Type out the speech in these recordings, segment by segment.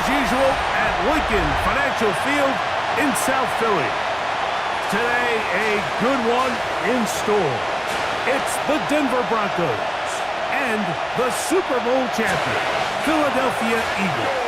usual at Lincoln Financial Field in South Philly. Today, a good one in store. It's the Denver Broncos and the Super Bowl champion, Philadelphia Eagles.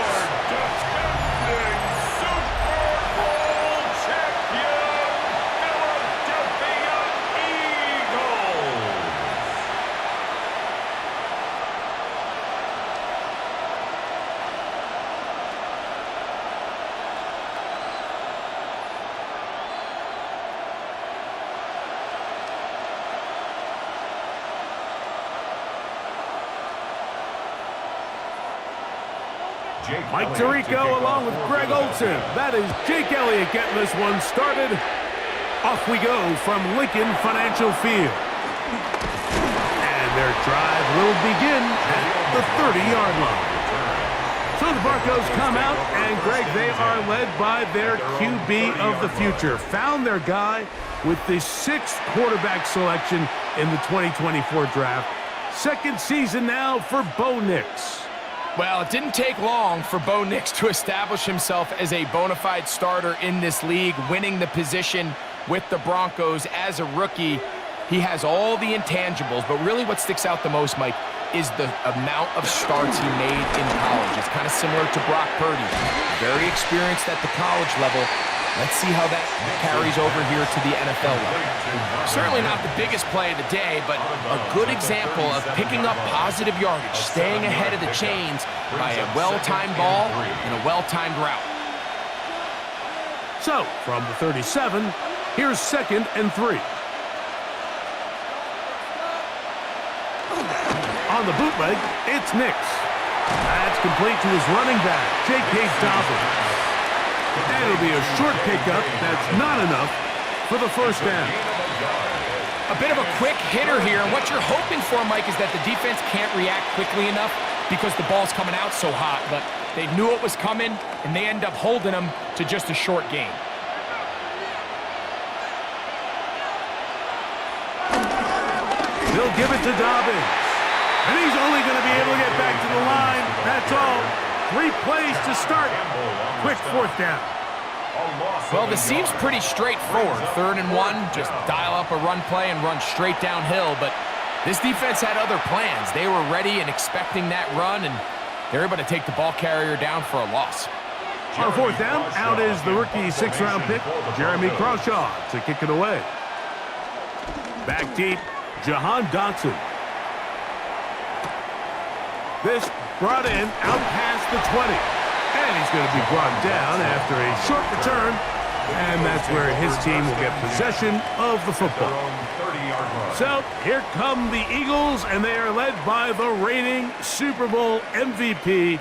Mike Tirico along with Greg Olson. That is Jake Elliott getting this one started. Off we go from Lincoln Financial Field. And their drive will begin at the 30-yard line. So the Broncos come out, and Greg, they are led by their QB of the future. Found their guy with the 6th quarterback selection in the 2024 draft. Second season now for Bo Nix. Well, it didn't take long for Bo Nix to establish himself as a bona fide starter in this league, winning the position with the Broncos as a rookie. He has all the intangibles, but really what sticks out the most, Mike, is the amount of starts he made in college. It's kind of similar to Brock Purdy. Very experienced at the college level. Let's see how that carries over here to the NFL level. Certainly not the biggest play of the day, but a good example of picking up positive yardage, staying ahead of the chains by a well-timed ball and a well-timed route. So, from the 37, here's 2nd and 3. On the bootleg, it's Nix. That's complete to his running back, J.K. Dobbins. And it'll be a short pickup that's not enough for the first down. A bit of a quick hitter here, and what you're hoping for, Mike, is that the defense can't react quickly enough because the ball's coming out so hot, but they knew it was coming, and they end up holding them to just a short gain. They'll give it to Dobbins, and he's only going to be able to get back to the line. That's all. 3 plays to start. Quick 4th down. Well, this seems pretty straightforward. 3rd and 1, just dial up a run play and run straight downhill. But this defense had other plans. They were ready and expecting that run, and they're able to take the ball carrier down for a loss. On 4th down, out is the rookie 6th-round pick, Jeremy Crawshaw, to kick it away. Back deep, Jahan Dotson. This brought in out past the 20. And he's going to be brought down after a short return. And that's where his team will get possession of the football. So here come the Eagles, and they are led by the reigning Super Bowl MVP.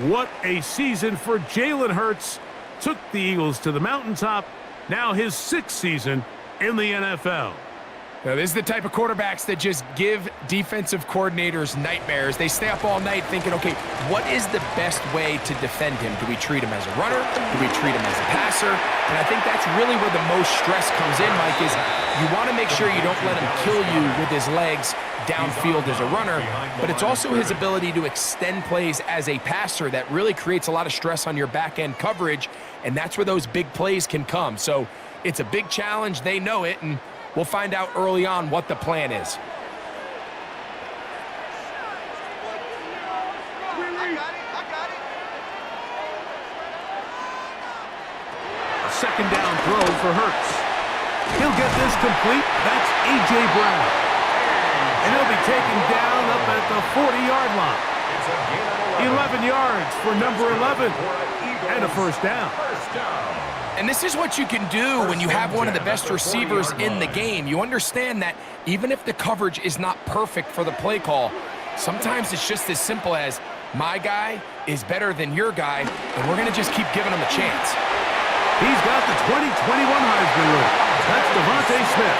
What a season for Jalen Hurts. Took the Eagles to the mountaintop. Now his 6th season in the NFL. Now, this is the type of quarterbacks that just give defensive coordinators nightmares. They stay up all night thinking, okay, what is the best way to defend him? Do we treat him as a runner? Do we treat him as a passer? And I think that's really where the most stress comes in, Mike, is you want to make sure you don't let him kill you with his legs downfield as a runner, but it's also his ability to extend plays as a passer that really creates a lot of stress on your back-end coverage, and that's where those big plays can come. So it's a big challenge. They know it, and we'll find out early on what the plan is. A 2nd down throw for Hurts. He'll get this complete. That's A.J. Brown. And he'll be taken down up at the 40-yard line. 11 yards for number 11. And a 1st down. And this is what you can do when you have one of the best receivers in the game. You understand that even if the coverage is not perfect for the play call, sometimes it's just as simple as my guy is better than your guy, and we're going to just keep giving him a chance. He's got the 2021 Heisman winner. That's Devontae Smith.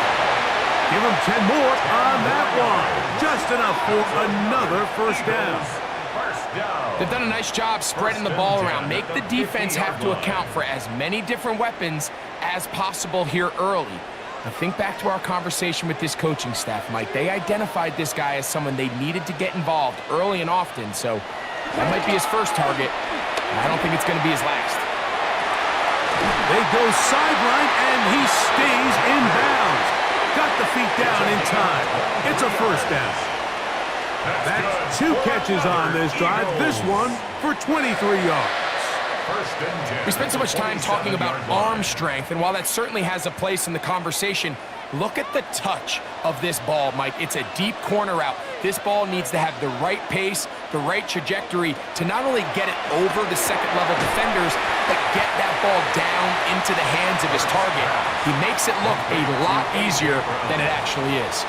Give him 10 more on that one. Just enough for another 1st down. They've done a nice job spreading the ball around. Make the defense have to account for as many different weapons as possible here early. Now think back to our conversation with this coaching staff, Mike. They identified this guy as someone they needed to get involved early and often, so that might be his first target. I don't think it's going to be his last. They go sideline, and he stays in bounds. Got the feet down in time. It's a first down. That's 2 catches on this drive. This one for 23 yards. We spent so much time talking about arm strength, and while that certainly has a place in the conversation, look at the touch of this ball, Mike. It's a deep corner route. This ball needs to have the right pace, the right trajectory to not only get it over the second-level defenders, but get that ball down into the hands of his target. He makes it look a lot easier than it actually is.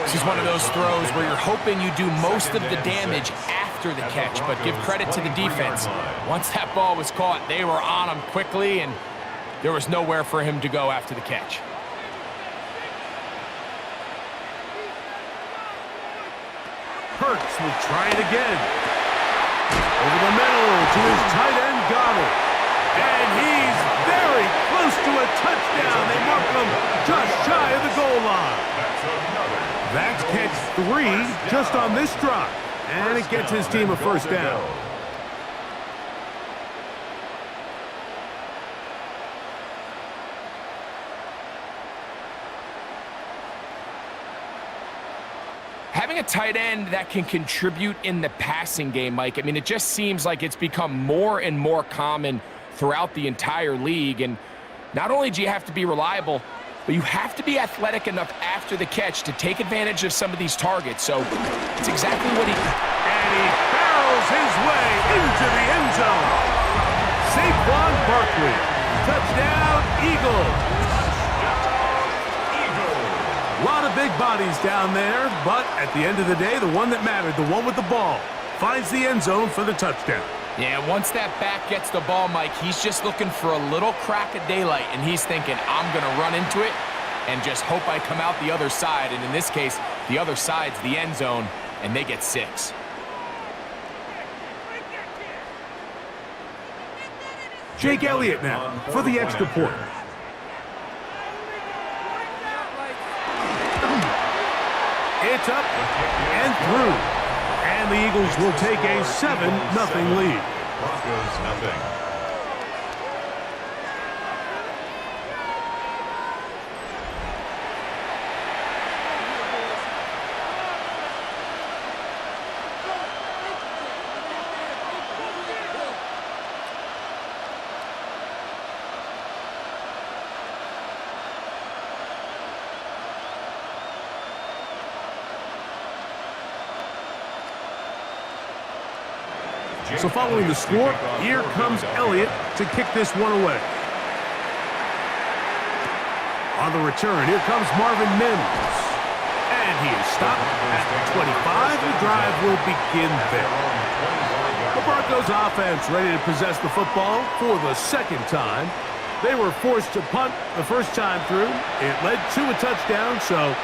This is one of those throws where you're hoping you do most of the damage after the catch, but give credit to the defense. Once that ball was caught, they were on him quickly, and there was nowhere for him to go after the catch. Hurts will try it again. Over the middle to his tight end, Goddard. And he's very close to a touchdown. They mark him just shy of the goal line. That's catch 3 just on this drive. And it gets his team a first down. Having a tight end that can contribute in the passing game, Mike, I mean, it just seems like it's become more and more common throughout the entire league. And not only do you have to be reliable, but you have to be athletic enough after the catch to take advantage of some of these targets. So it's exactly what he... And he barrels his way into the end zone. Saquon Barkley. Touchdown, Eagles. A lot of big bodies down there, but at the end of the day, the one that mattered, the one with the ball, finds the end zone for the touchdown. Yeah, once that back gets the ball, Mike, he's just looking for a little crack of daylight, and he's thinking, I'm going to run into it and just hope I come out the other side. And in this case, the other side's the end zone, and they get 6. Jake Elliott now for the extra point. It's up and through. And the Eagles will take a 7-0 lead. Broncos nothing. So following the score, here comes Elliott to kick this one away. On the return, here comes Marvin Mims. And he is stopped at the 25. The drive will begin there. The Broncos offense ready to possess the football for the second time. They were forced to punt the first time through. It led to a touchdown, so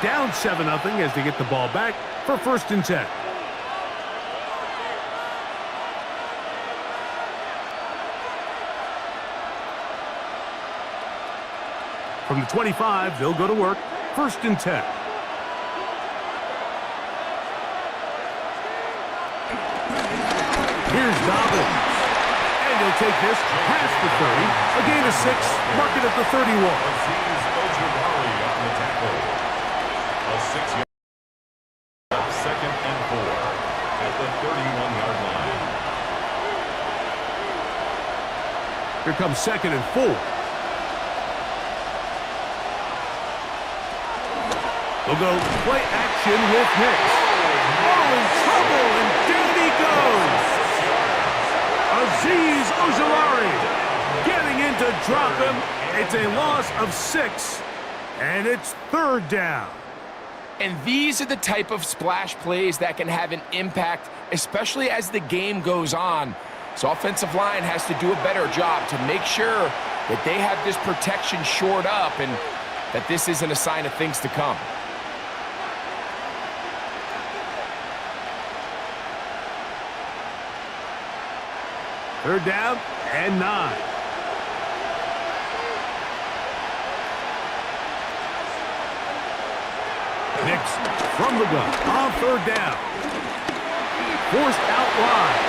down 7-0 as they get the ball back for 1st and 10. From the 25, they'll go to work. 1st and 10. Here's Dobbins. And he'll take this past the 30. A gain of 6. Mark it at the 31. A 6-yard. 2nd and 4 at the 31-yard line. Here comes 2nd and 4. They'll go play action with Hicks. Oh, in trouble, and down he goes. Azeez Ojulari getting in to drop him. It's a loss of 6, and it's 3rd down. And these are the type of splash plays that can have an impact, especially as the game goes on. So offensive line has to do a better job to make sure that they have this protection shored up and that this isn't a sign of things to come. Third down and 9. Nix from the gun on 3rd down. Forced out wide.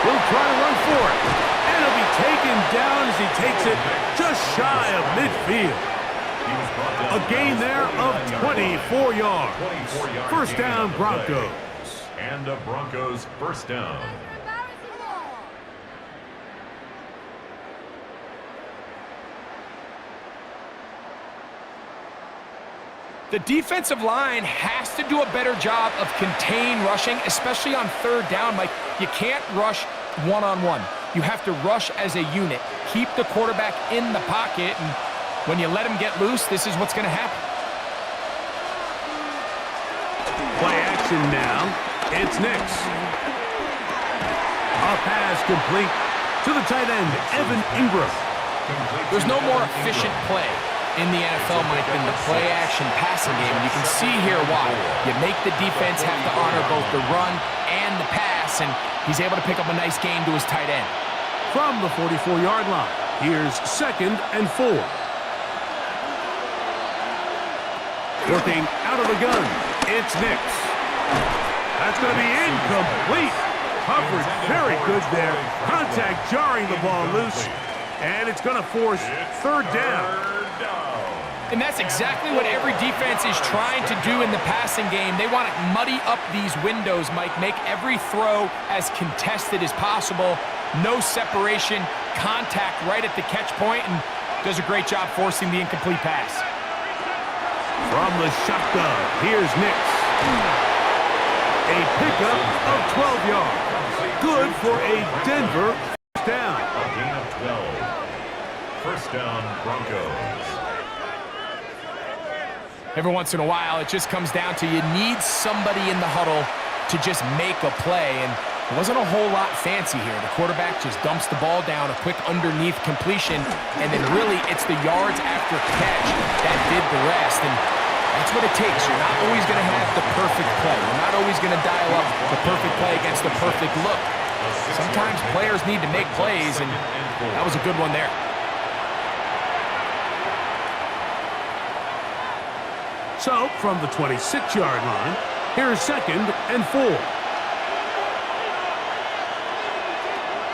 He'll try to run for it. And he'll be taken down as he takes it just shy of midfield. A gain there of 24 yards. First down, Broncos. And the Broncos first down. The defensive line has to do a better job of contain rushing, especially on third down. Mike, you can't rush one-on-one. You have to rush as a unit. Keep the quarterback in the pocket, and when you let him get loose, this is what's going to happen. Play action now. It's Nix. A pass complete to the tight end, Evan Ingram. There's no more efficient play in the NFL, Mike, than the play-action passing game. You can see here why. You make the defense have to honor both the run and the pass, and he's able to pick up a nice gain to his tight end. From the 44-yard line, here's 2nd and 4. Working out of the gun, it's Nix. That's going to be incomplete. Coverage very good there. Contact jarring the ball loose, and it's going to force third down. And that's exactly what every defense is trying to do in the passing game. They want to muddy up these windows, Mike, make every throw as contested as possible. No separation, contact right at the catch point, and does a great job forcing the incomplete pass. From the shotgun, here's Nix. A pickup of 12 yards. Good for a Denver first down. A gain of 12. First down, Broncos. Every once in a while, it just comes down to you need somebody in the huddle to just make a play, and it wasn't a whole lot fancy here. The quarterback just dumps the ball down, a quick underneath completion, and then really it's the yards after catch that did the rest, and that's what it takes. You're not always going to have the perfect play. You're not always going to dial up the perfect play against the perfect look. Sometimes players need to make plays, and that was a good one there. So, from the 26-yard line, here's 2nd and 4.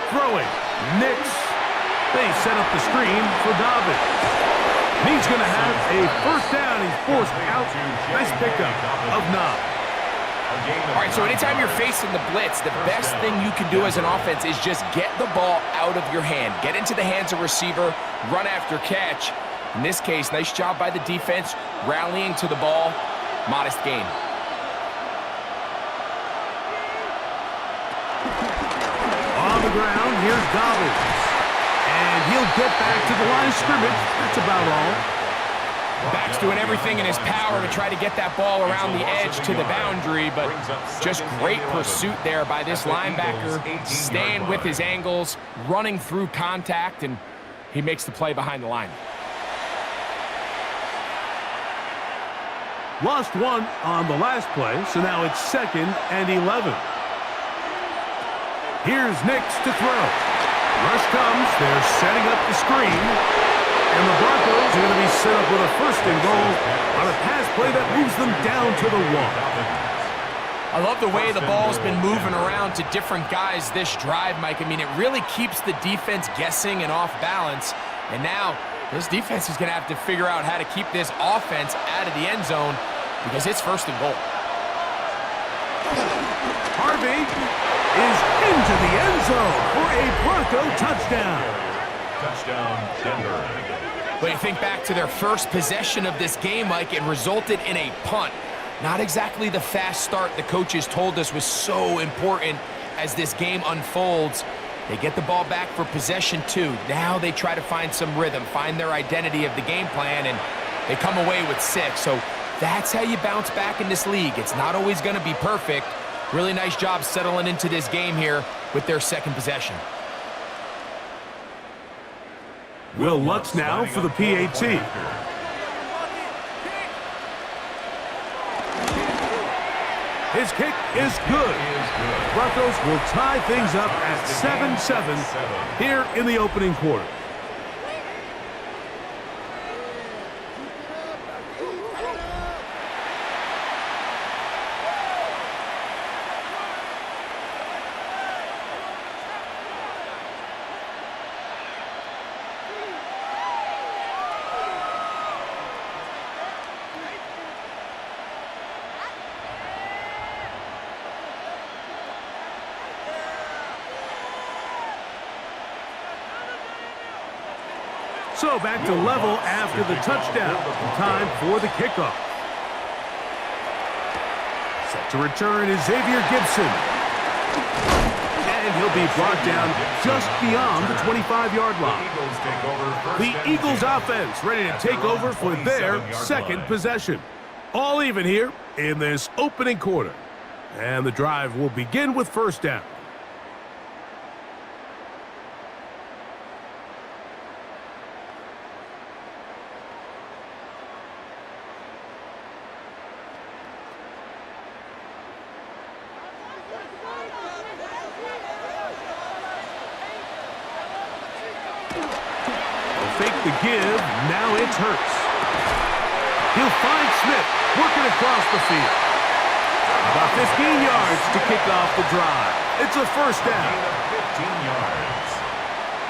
Throwing, Nix. They set up the screen for Dobbins. He's going to have a first down. He's forced out. Nice pickup of 9. All right, so anytime you're facing the blitz, the best thing you can do as an offense is just get the ball out of your hand. Get into the hands of receiver, run after catch. In this case, nice job by the defense, rallying to the ball. Modest gain. On the ground, here's Dobbins. And he'll get back to the line of scrimmage. That's about all. Back's doing everything in his power to try to get that ball around the edge to the boundary, but just great pursuit there by this linebacker, staying with his angles, running through contact, and he makes the play behind the line. Lost one on the last play, so now it's 2nd and 11. Here's Nix to throw. Rush comes. They're setting up the screen. And the Broncos are going to be set up with a 1st and goal on a pass play that moves them down to the 1. I love the way the ball's been moving around to different guys this drive, Mike. I mean, it really keeps the defense guessing and off balance. And now this defense is going to have to figure out how to keep this offense out of the end zone because it's 1st and goal. Harvey is into the end zone for a Bronco touchdown. Touchdown, Denver. But you think back to their first possession of this game, Mike, it resulted in a punt. Not exactly the fast start the coaches told us was so important as this game unfolds. They get the ball back for possession 2. Now they try to find some rhythm, find their identity of the game plan, and they come away with 6. So that's how you bounce back in this league. It's not always going to be perfect. Really nice job settling into this game here with their 2nd possession. Will Lutz now for the PAT. His kick is good. Broncos will tie things up at 7-7 here in the opening quarter. So back to level after the touchdown. Time for the kickoff. Set to return is Xavier Gibson. And he'll be brought down just beyond the 25-yard line. The Eagles offense ready to take over for their second possession. All even here in this opening quarter. And the drive will begin with first down. Fake the give, now it's Hurts. He'll find Smith working across the field. About 15 yards to kick off the drive. It's a first down. 15 yards.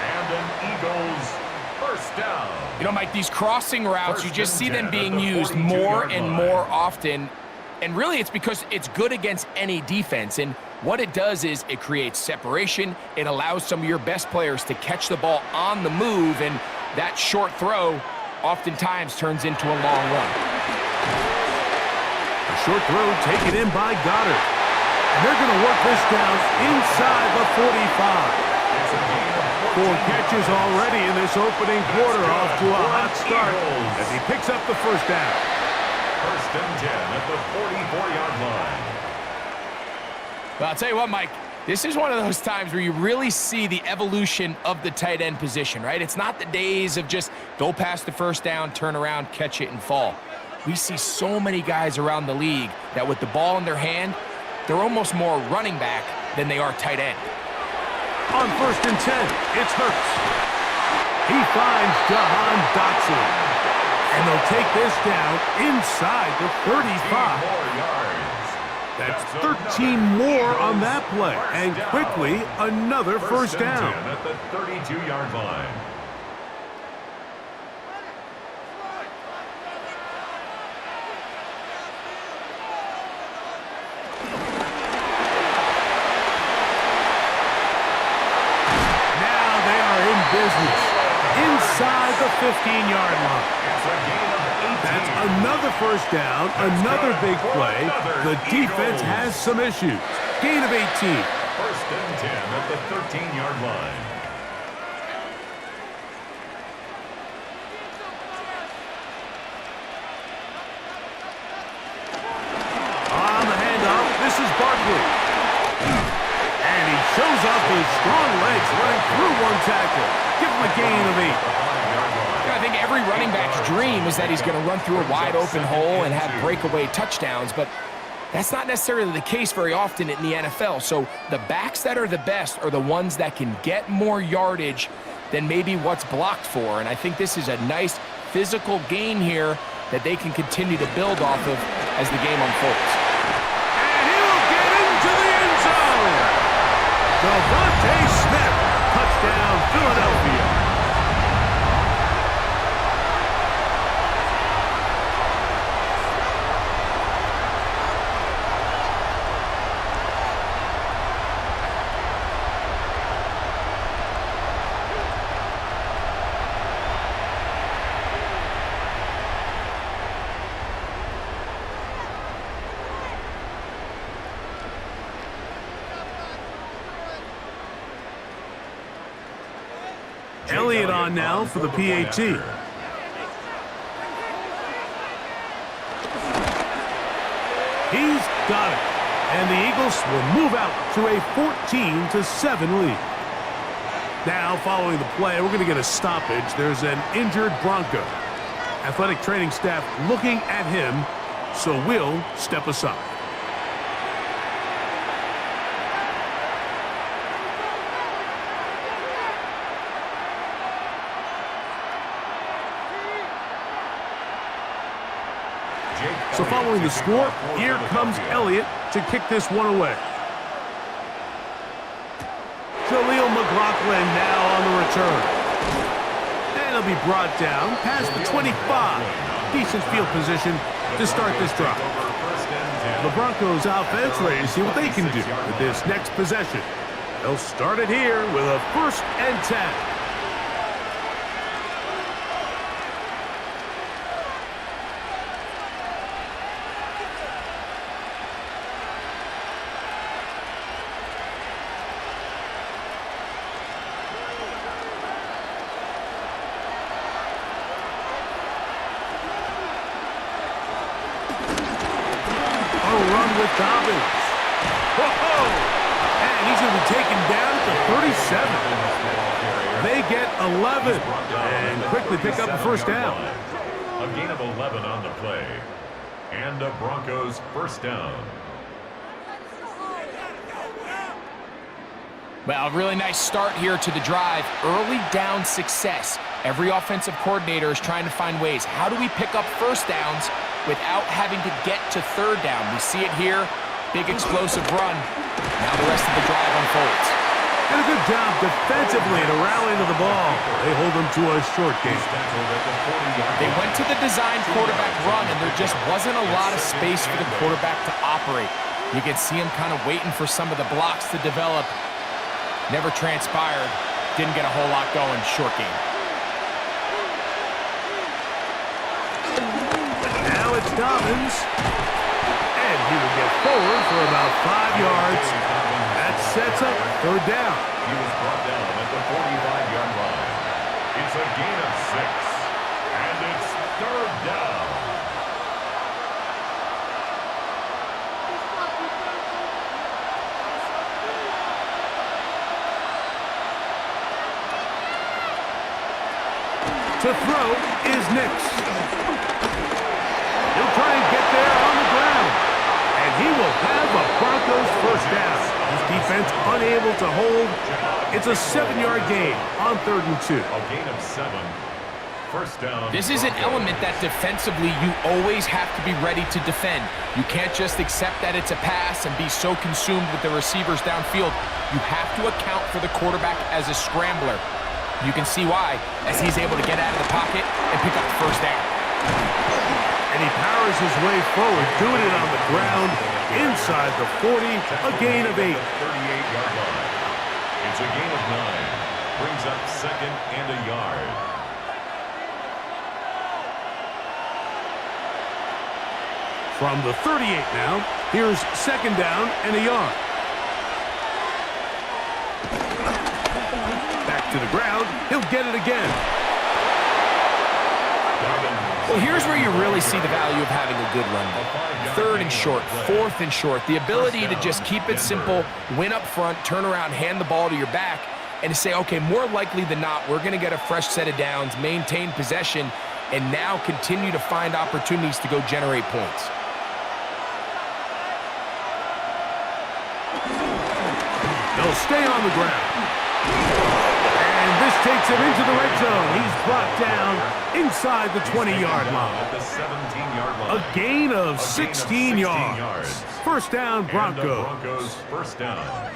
And an Eagles first down. You know, Mike, these crossing routes, you just see them being used more and more often. And really, it's because it's good against any defense. And what it does is it creates separation. It allows some of your best players to catch the ball on the move. And that short throw oftentimes turns into a long run. A short throw taken in by Goddard. And they're going to work this down inside the 45. 4 catches already in this opening quarter, off to a hot start as he picks up the first down. First and 10 at the 44-yard line. Well, I'll tell you what, Mike, this is one of those times where you really see the evolution of the tight end position, right? It's not the days of just go past the first down, turn around, catch it, and fall. We see so many guys around the league that with the ball in their hand, they're almost more running back than they are tight end. On first and 10, it's Hurts. He finds Jahan Dotson. And they'll take this down inside the 35. That's 13 more on that play. And quickly, another first down. At the 32-yard line. Now they are in business. Inside the 15-yard line. That's another first down, another big play. The defense has some issues. Gain of 18. First and 10 at the 13-yard line. On the handoff, this is Barkley. And he shows up with strong legs running through one tackle. Give him a gain of 8. I think every running back's dream is that he's going to run through a wide open hole and have breakaway touchdowns, but that's not necessarily the case very often in the NFL. So the backs that are the best are the ones that can get more yardage than maybe what's blocked for. And I think this is a nice physical gain here that they can continue to build off of as the game unfolds. And he'll get into the end zone. Devontae Smith, touchdown Philadelphia. Elliott on now for the PAT. He's got it. And the Eagles will move out to a 14-7 lead. Now, following the play, we're going to get a stoppage. There's an injured Bronco. Athletic training staff looking at him, so we'll step aside. So following the score, here comes Elliott to kick this one away. Jaleel McLaughlin now on the return. And he'll be brought down past the 25. Decent field position to start this drive. The Broncos offense ready to see what they can do with this next possession. They'll start it here with a 1st and 10. will run with Dobbins. Whoa! And he's going to be taken down at the 37. They get 11 and quickly pick up the first down. A gain of 11 on the play. And the Broncos first down. Well, a really nice start here to the drive. Early down success. Every offensive coordinator is trying to find ways. How do we pick up first downs without having to get to third down? We see it here. Big explosive run. Now the rest of the drive unfolds. Did a good job defensively to rally to the ball. They hold them to a short game. They went to the design quarterback run, and there just wasn't a lot of space for the quarterback to operate. You can see him kind of waiting for some of the blocks to develop. Never transpired. Didn't get a whole lot going. Short game. Now it's Dobbins. And he will get forward for about 5 yards. That sets up third down. He was brought down at the 45-yard line. It's a gain of 6. And it's third down. To throw is Nix. He'll try and get there on the ground. And he will have a Broncos first down. His defense unable to hold. It's a 7-yard gain on 3rd and 2. A gain of 7. First down. This is an element that defensively you always have to be ready to defend. You can't just accept that it's a pass and be so consumed with the receivers downfield. You have to account for the quarterback as a scrambler. You can see why, as he's able to get out of the pocket and pick up the first down. And he powers his way forward, doing it on the ground, inside the 40, a gain of 8. 38-yard line. It's a gain of 9. Brings up 2nd and a yard. From the 38 now, here's 2nd down and a yard. To the ground, he'll get it again. Well, here's where you really see the value of having a good run. 3rd and short, 4th and short. The ability to just keep it simple, win up front, turn around, hand the ball to your back, and to say, okay, more likely than not, we're going to get a fresh set of downs, maintain possession, and now continue to find opportunities to go generate points. They'll stay on the ground. This takes him into the red zone. He's brought down inside the 20-yard line. At the 17-yard line. A gain of 16 yards. First down, Broncos. And the Broncos first down.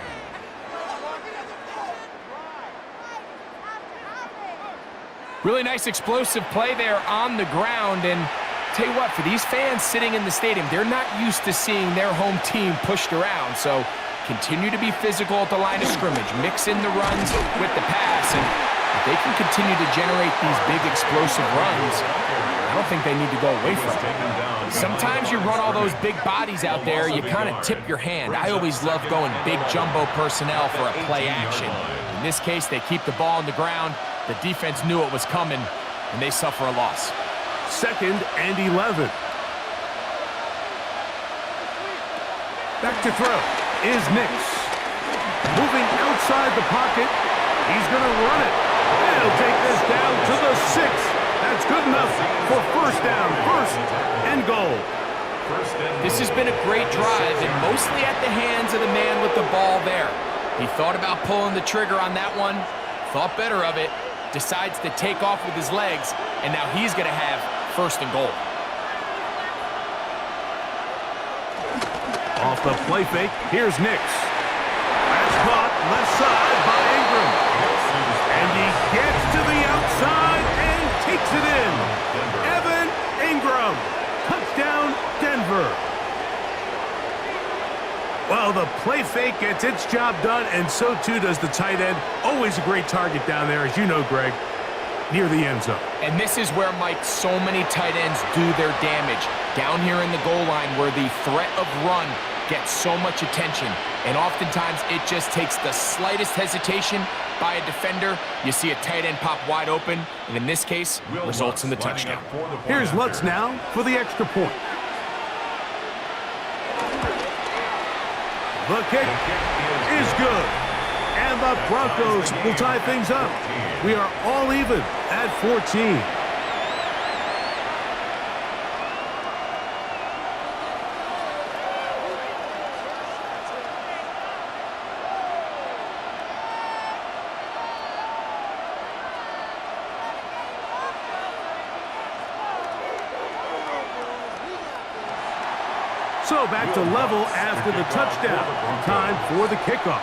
Really nice explosive play there on the ground. And tell you what, for these fans sitting in the stadium, they're not used to seeing their home team pushed around. So continue to be physical at the line of scrimmage. Mix in the runs with the pass. And if they can continue to generate these big explosive runs, I don't think they need to go away from it. Sometimes you run all those big bodies out there, you kind of tip your hand. I always love going big jumbo personnel for a play action. In this case, they keep the ball on the ground. The defense knew it was coming, and they suffer a loss. 2nd and 11. Back to throw is Nix. Moving outside the pocket. He's going to run it. And he'll take this down to the 6. That's good enough for first down. 1st and goal. This has been a great drive, and mostly at the hands of the man with the ball there. He thought about pulling the trigger on that one, thought better of it, decides to take off with his legs, and now he's going to have 1st and goal. Off the play fake, here's Nix. That's caught left side by Ingram. And he gets to the outside and takes it in. Evan Ingram. Touchdown, Denver. Well, the play fake gets its job done, and so too does the tight end. Always a great target down there, as you know, Greg, near the end zone. And this is where, Mike, so many tight ends do their damage. Down here in the goal line where the threat of run gets so much attention. And oftentimes it just takes the slightest hesitation by a defender. You see a tight end pop wide open, and in this case, results in the touchdown. Here's Lutz now for the extra point. The kick is good. And the Broncos will tie things up. We are all even at 14. So back to level after the touchdown. Time for the kickoff.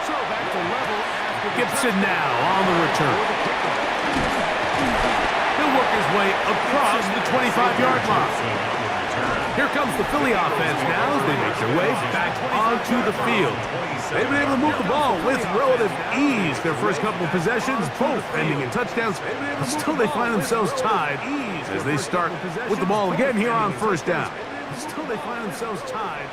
So back to level after Gibson now on the return. He'll work his way across the 25-yard line. Here comes the Philly offense now as they make their way back onto the field. They've been able to move the ball with relative ease. Their first couple of possessions, both ending in touchdowns, but still they find themselves tied as they start with the ball again here on first down. Still they find themselves tied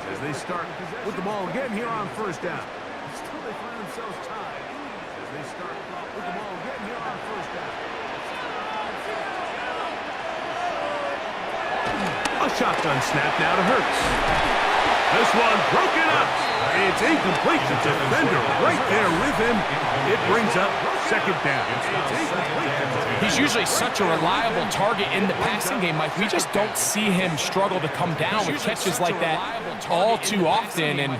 as they start with the ball again here on first down. Still they find themselves tied as they start with the ball again here on first down. A shotgun snap now to Hurts. This one broken up. It's incomplete. The defender right there with him. It brings up second down. He's usually such a reliable target in the passing game, Mike. We just don't see him struggle to come down with catches like that all too often. And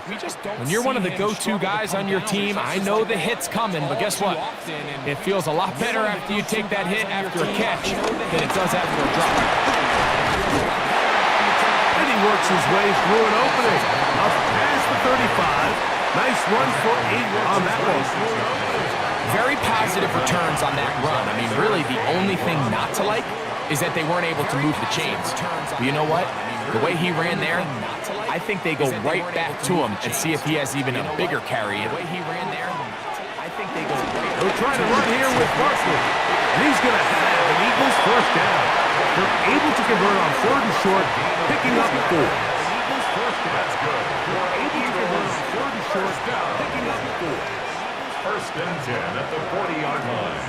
when you're one of the go-to guys on your team, I know the hit's coming, but guess what? It feels a lot better after you take that hit after a catch than it does after a drop. And he works his way through an opening. Up past the 35. Nice run for 8 on that one. Very positive returns on that run. I mean, really, the only thing not to like is that they weren't able to move the chains. But you know what? The way he ran there, I think they go right back to him and see if he has even a bigger carry. The way he ran there, I think they go right. They're trying to run here with Barkley. And he's going to have an Eagles first down. They're able to convert on 3rd and short, picking up 4. Eagles first down. That's good. They're able to convert on 3rd and short, picking up 4. First and 10 at the 40-yard line.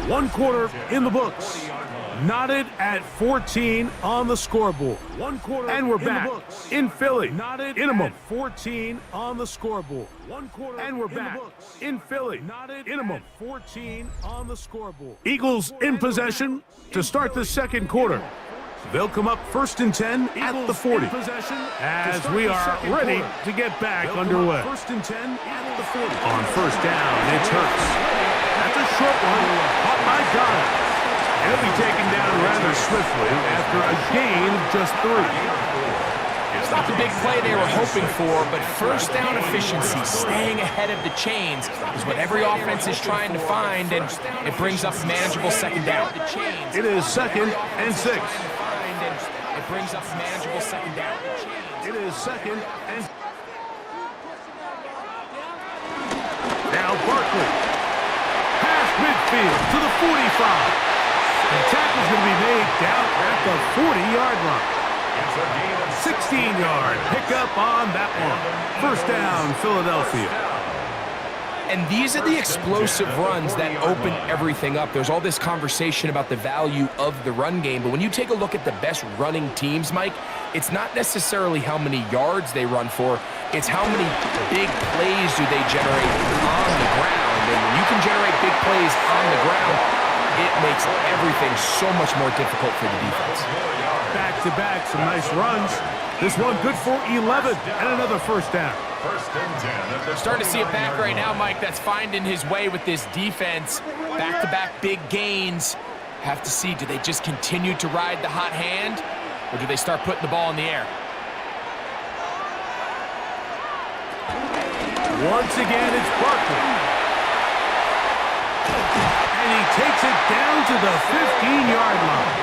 1 quarter in the books. Knotted at 14 on the scoreboard. 1 quarter and we're back in Philly. Knotted in at 14 on the scoreboard. 1 quarter and we're back in Philly. Knotted in 14 on the scoreboard. Eagles in possession to start the second quarter. They'll come up 1st and 10 at the 40 as we are ready to get back underway. 1st and 10 at the 40. On first down, it's Hurts. That's a short one. Caught by Donald. He'll be taken down rather swiftly after a gain of just 3. It's not the big play they were hoping for, but first down efficiency, staying ahead of the chains, is what every offense is trying to find, and it brings up manageable second down. It is 2nd and 6. It brings up manageable second down. It is 2nd and... Now Barkley. Past midfield to the 45. The tackle's going to be made down at the 40-yard line. 16-yard pickup on that one. First down, Philadelphia. And these are the explosive runs that open everything up. There's all this conversation about the value of the run game, but when you take a look at the best running teams, Mike, it's not necessarily how many yards they run for, it's how many big plays do they generate on the ground. And when you can generate big plays on the ground, it makes everything so much more difficult for the defense. Back-to-back, some nice runs. This one good for 11 and another first down. First and 10. Starting to see it back right now, Mike. That's finding his way with this defense. Back-to-back big gains. Have to see, do they just continue to ride the hot hand, or do they start putting the ball in the air? Once again, it's Barkley. And he takes it down to the 15-yard line.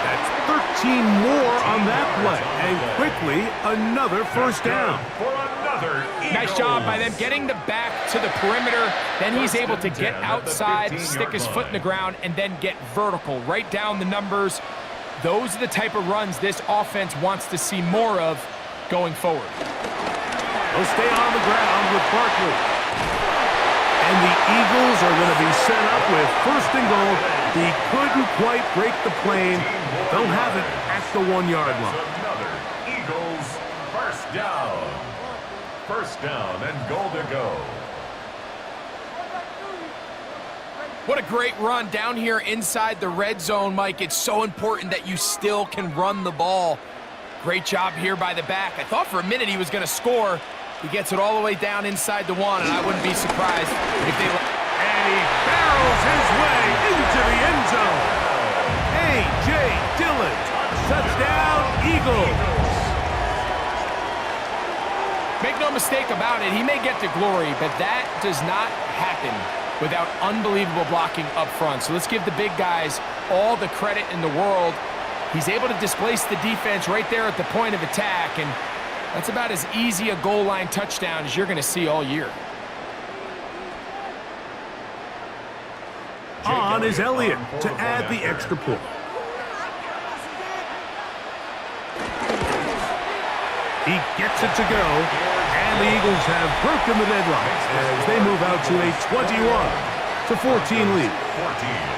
That's 13 more on that play. And quickly, another first down. Nice job by them getting the back to the perimeter. Then he's able to get outside, stick his foot in the ground, and then get vertical. Right down the numbers. Those are the type of runs this offense wants to see more of going forward. They'll stay on the ground with Barkley. And the Eagles are going to be set up with first and goal. He couldn't quite break the plane. They'll have it at the 1-yard line. down. First down and goal to go. What a great run down here inside the red zone, Mike. It's so important that you still can run the ball. Great job here by the back. I thought for a minute he was going to score. He gets it all the way down inside the one, and I wouldn't be surprised if they... And he barrels his way into the end zone. A.J. Dillon, touchdown, Eagles. Make no mistake about it, he may get the glory, but that does not happen without unbelievable blocking up front. So let's give the big guys all the credit in the world. He's able to displace the defense right there at the point of attack, and that's about as easy a goal line touchdown as you're going to see all year. On is Elliott to add the extra point. He gets it to go, and the Eagles have broken the deadlock as they move out to a 21-14 lead. 14.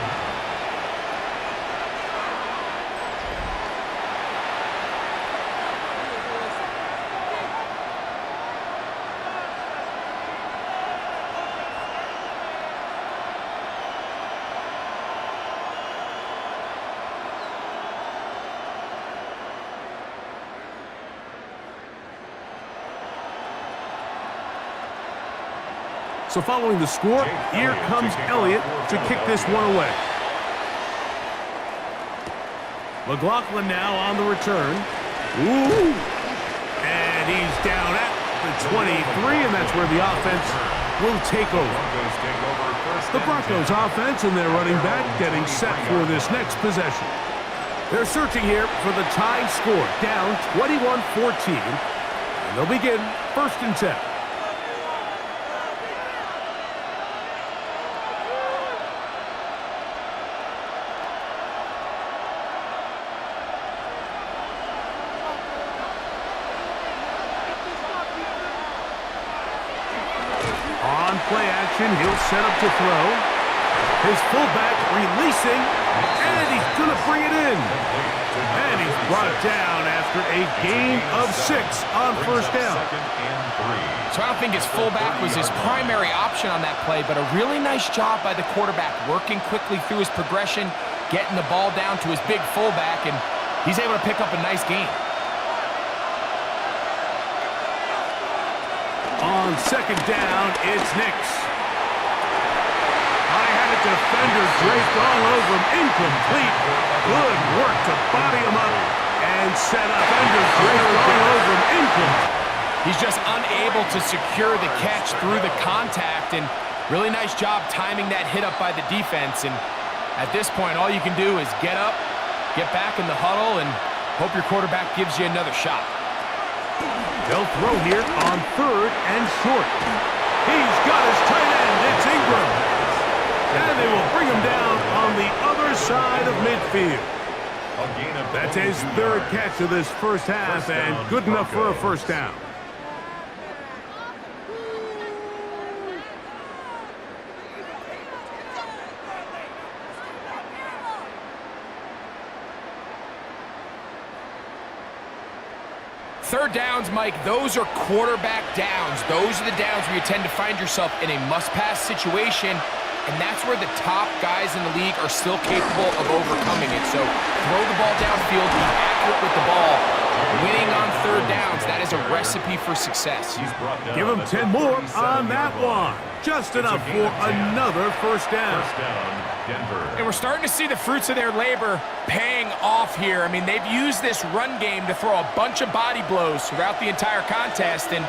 So following the score, here comes Elliott to kick this one away. McLaughlin now on the return. Ooh! And he's down at the 23, and that's where the offense will take over. The Broncos offense and their running back getting set for this next possession. They're searching here for the tying score, down 21-14, and they'll begin 1st and 10. Play action, he'll set up to throw. His fullback releasing, and he's going to bring it in. And he's brought down after a gain of 6 on 1st down. So I don't think his fullback was his primary option on that play, but a really nice job by the quarterback, working quickly through his progression, getting the ball down to his big fullback, and he's able to pick up a nice gain. On 2nd down, it's Nix. I had a defender draped all over him, incomplete. Good work to body him up and set up. Defender draped all over him, incomplete. He's just unable to secure the catch through the contact, and really nice job timing that hit up by the defense. And at this point, all you can do is get up, get back in the huddle, and hope your quarterback gives you another shot. They'll throw here on 3rd and short. He's got his tight end. It's Ingram. And they will bring him down on the other side of midfield. That's his 3rd catch of this 1st half, and good enough for a 1st down. Third downs, Mike, those are quarterback downs. Those are the downs where you tend to find yourself in a must-pass situation, and that's where the top guys in the league are still capable of overcoming it. So throw the ball downfield, be accurate with the ball. Winning on 3rd downs, that is a recipe for success. Give him 10 more on that one. Just enough for another 1st down. And we're starting to see the fruits of their labor paying off here. I mean, they've used this run game to throw a bunch of body blows throughout the entire contest, and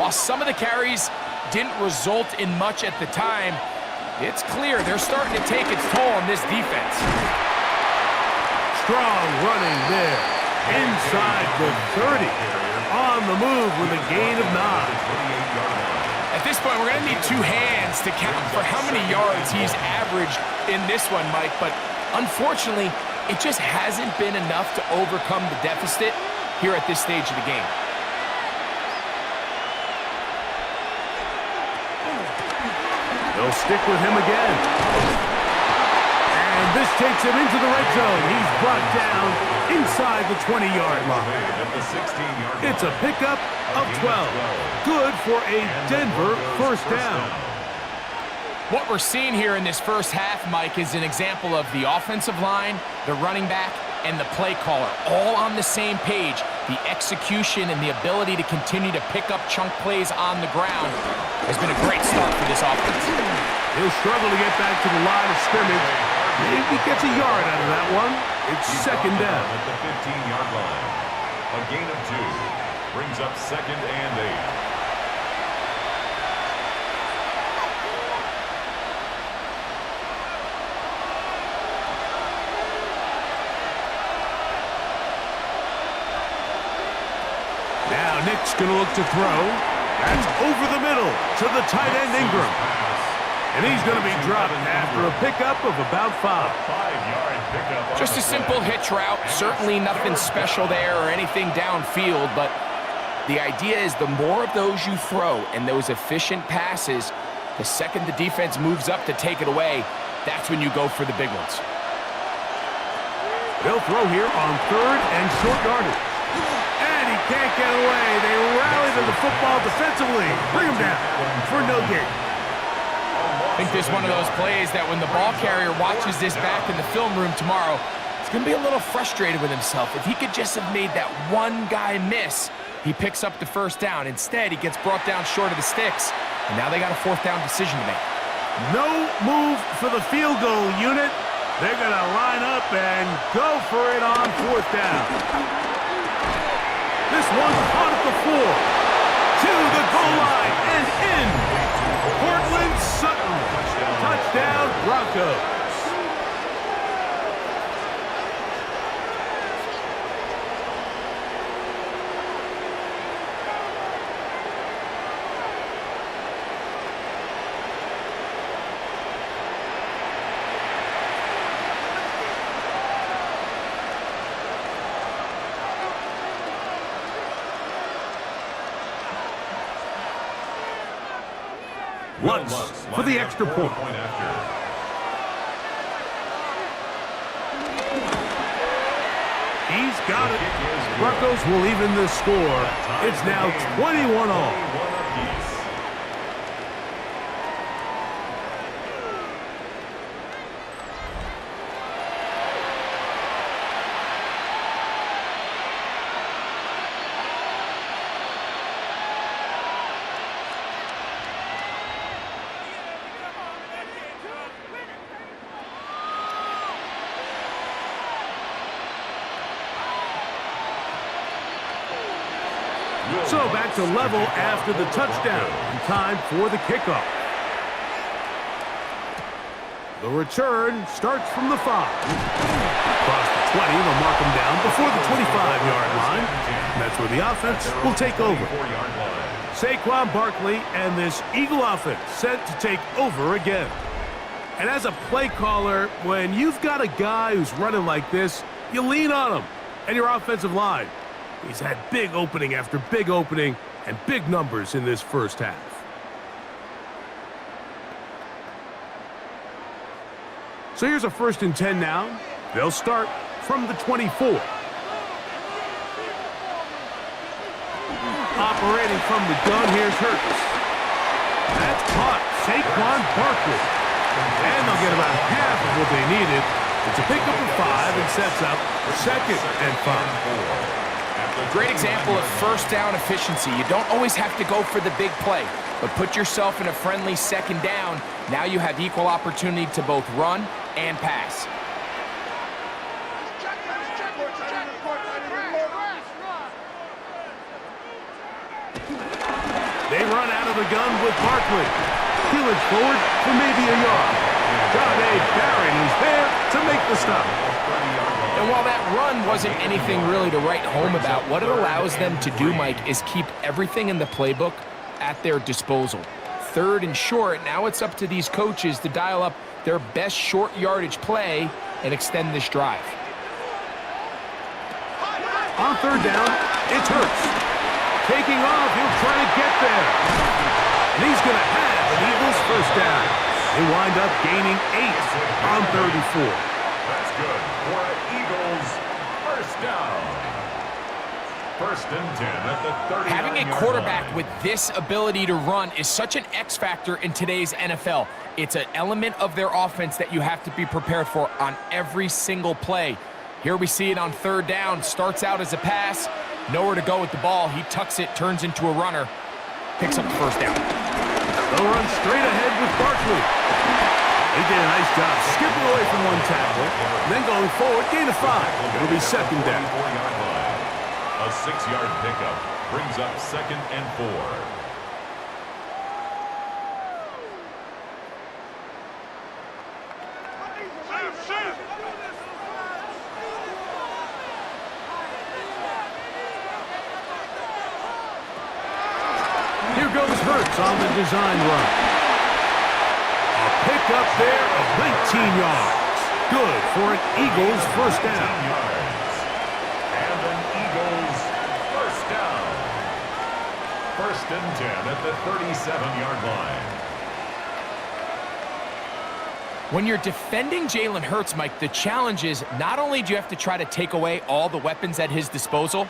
while some of the carries didn't result in much at the time, it's clear they're starting to take its toll on this defense. Strong running there. Inside the 30. On the move with a gain of 9. At this point, we're going to need 2 hands to count for how many yards he's averaged in this one, Mike. But unfortunately, it just hasn't been enough to overcome the deficit here at this stage of the game. They'll stick with him again. And this takes him into the red zone. He's brought down inside the 20-yard line. It's a pickup of 12. Good for a Denver first down. What we're seeing here in this first half, Mike, is an example of the offensive line, the running back, and the play caller all on the same page. The execution and the ability to continue to pick up chunk plays on the ground has been a great start for this offense. He'll struggle to get back to the line of scrimmage. Maybe gets a yard out of that one. It's second down. At the 15-yard line. A gain of 2 brings up second and 8. Now Nick's going to look to throw. That's over the middle to the tight end Ingram. And he's going to be dropped after a pickup of about 5. 5-yard pickup. Just a simple hitch route. Certainly nothing special there or anything downfield, but the idea is the more of those you throw and those efficient passes, the second the defense moves up to take it away, that's when you go for the big ones. They'll throw here on third and short yardage. And he can't get away. They rally to the football defensively. Bring him down for no gain. I think this is one of those plays that when the ball carrier watches this back in the film room tomorrow, he's going to be a little frustrated with himself. If he could just have made that one guy miss, he picks up the first down. Instead, he gets brought down short of the sticks, and now they got a fourth down decision to make. No move for the field goal unit. They're going to line up and go for it on fourth down. This one's caught at the 4. To the goal line and in. Portland Sutton. Touchdown, Broncos. Lutz for the extra point. He's got it. Broncos will even the score. It's now 21 all. So back to level after the touchdown. And time for the kickoff. The return starts from the 5. Across the 20, they'll mark him down before the 25-yard line. And that's where the offense will take over. Saquon Barkley and this Eagle offense set to take over again. And as a play caller, when you've got a guy who's running like this, you lean on him and your offensive line. He's had big opening after big opening and big numbers in this first half. So here's a 1st and 10 now. They'll start from the 24. Operating from the gun, here's Hurts. That's caught. Saquon Barkley. And they'll get about half of what they needed. It's a pickup of 5 and sets up a 2nd and 5. Great example of first down efficiency. You don't always have to go for the big play, but put yourself in a friendly second down. Now you have equal opportunity to both run and pass. They run out of the gun with Barkley. Peeling forward for maybe a yard. Barron is there to make the stop. And while that run wasn't anything really to write home about, what it allows them to do, Mike, is keep everything in the playbook at their disposal. 3rd and short, now it's up to these coaches to dial up their best short yardage play and extend this drive. On 3rd down, it's Hurts. Taking off, he'll try to get there. And he's going to have an Eagles first down. They wind up gaining 8 on 3rd and 4. That's good for an Eagles first first down. First and 10 at the 39-yard line. Having a quarterback with this ability to run is such an X factor in today's NFL. It's an element of their offense that you have to be prepared for on every single play. Here we see it on third down. Starts out as a pass. Nowhere to go with the ball. He tucks it, turns into a runner. Picks up the first down. They'll run straight ahead with Barkley. He did a nice job skipping away from one tackle, then going forward, gain of 5. It'll be second down. A 6-yard pickup brings up second and 4. Here goes Hurts on the design run. A pickup there of 19 yards. Good for an Eagles first down. And an Eagles first down. First and 10 at the 37-yard line. When you're defending Jalen Hurts, Mike, the challenge is not only do you have to try to take away all the weapons at his disposal,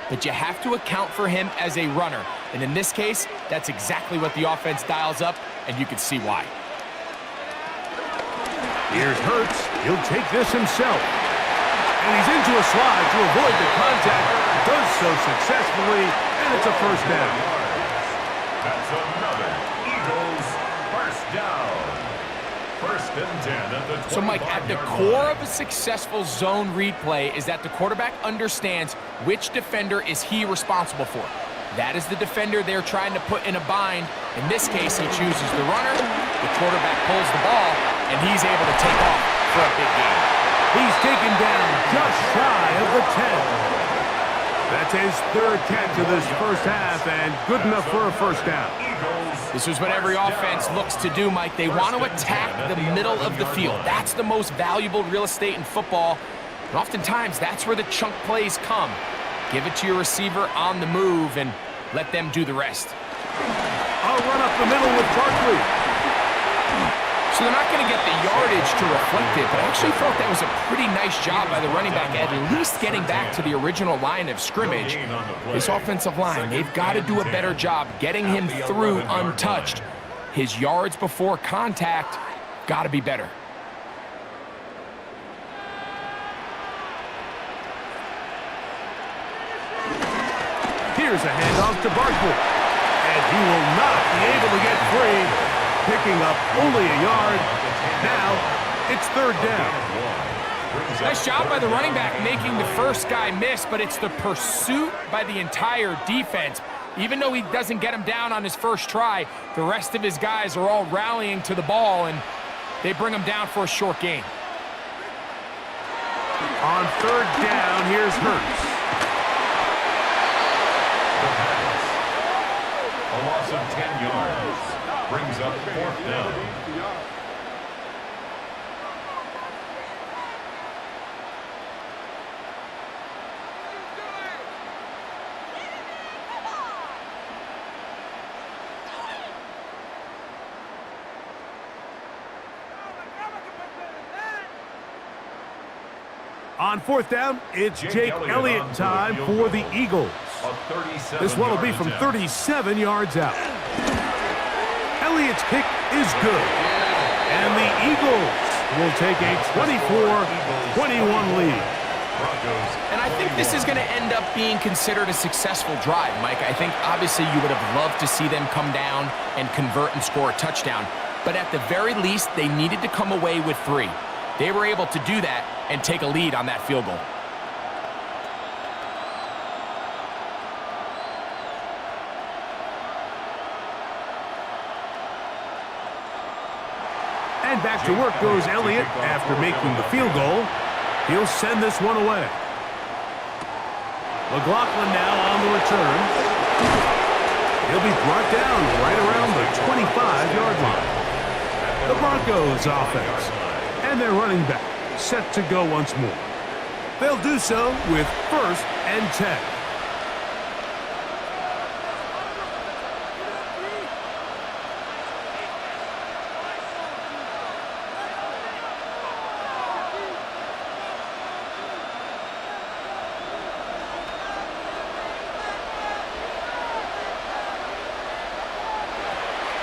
but you have to account for him as a runner. And in this case, that's exactly what the offense dials up, and you can see why. Here's Hurts. He'll take this himself. And he's into a slide to avoid the contact. Does so successfully, and it's a first down. That's another Eagles first down. First and 10 at the 25-yard line. So, Mike, at the core of a successful zone read play is that the quarterback understands which defender is he responsible for. That is the defender they're trying to put in a bind. In this case, he chooses the runner, the quarterback pulls the ball, and he's able to take off for a big gain. He's taken down just shy of the 10. That's his third catch of this first half, and good enough for a first down. This is what every offense looks to do, Mike. They want to attack the middle of the field. That's the most valuable real estate in football. And oftentimes, that's where the chunk plays come. Give it to your receiver on the move and let them do the rest. I'll run up the middle with Barkley. So they're not going to get the yardage to reflect it, but I actually thought that was a pretty nice job by the running back, at least getting back to the original line of scrimmage. This offensive line, they've got to do a better job getting him through untouched. His yards before contact got to be better. Here's a handoff to Barkley. And he will not be able to get free. Picking up only a yard. Now, it's third down. Nice job by the running back making the first guy miss, but it's the pursuit by the entire defense. Even though he doesn't get him down on his first try, the rest of his guys are all rallying to the ball, and they bring him down for a short gain. On third down, here's Hurts. A loss of 10 yards brings up fourth down. On fourth down, it's Jake Elliott time for the Eagles. This one will be from 37 yards out. Elliott's kick is good. And the Eagles will take a 24-21 lead. And I think this is going to end up being considered a successful drive, Mike. I think obviously you would have loved to see them come down and convert and score a touchdown. But at the very least, they needed to come away with 3. They were able to do that and take a lead on that field goal. And back to work goes Elliott after making the field goal. He'll send this one away. McLaughlin now on the return. He'll be brought down right around the 25-yard line. The Broncos offense and their running back set to go once more. They'll do so with first and 10.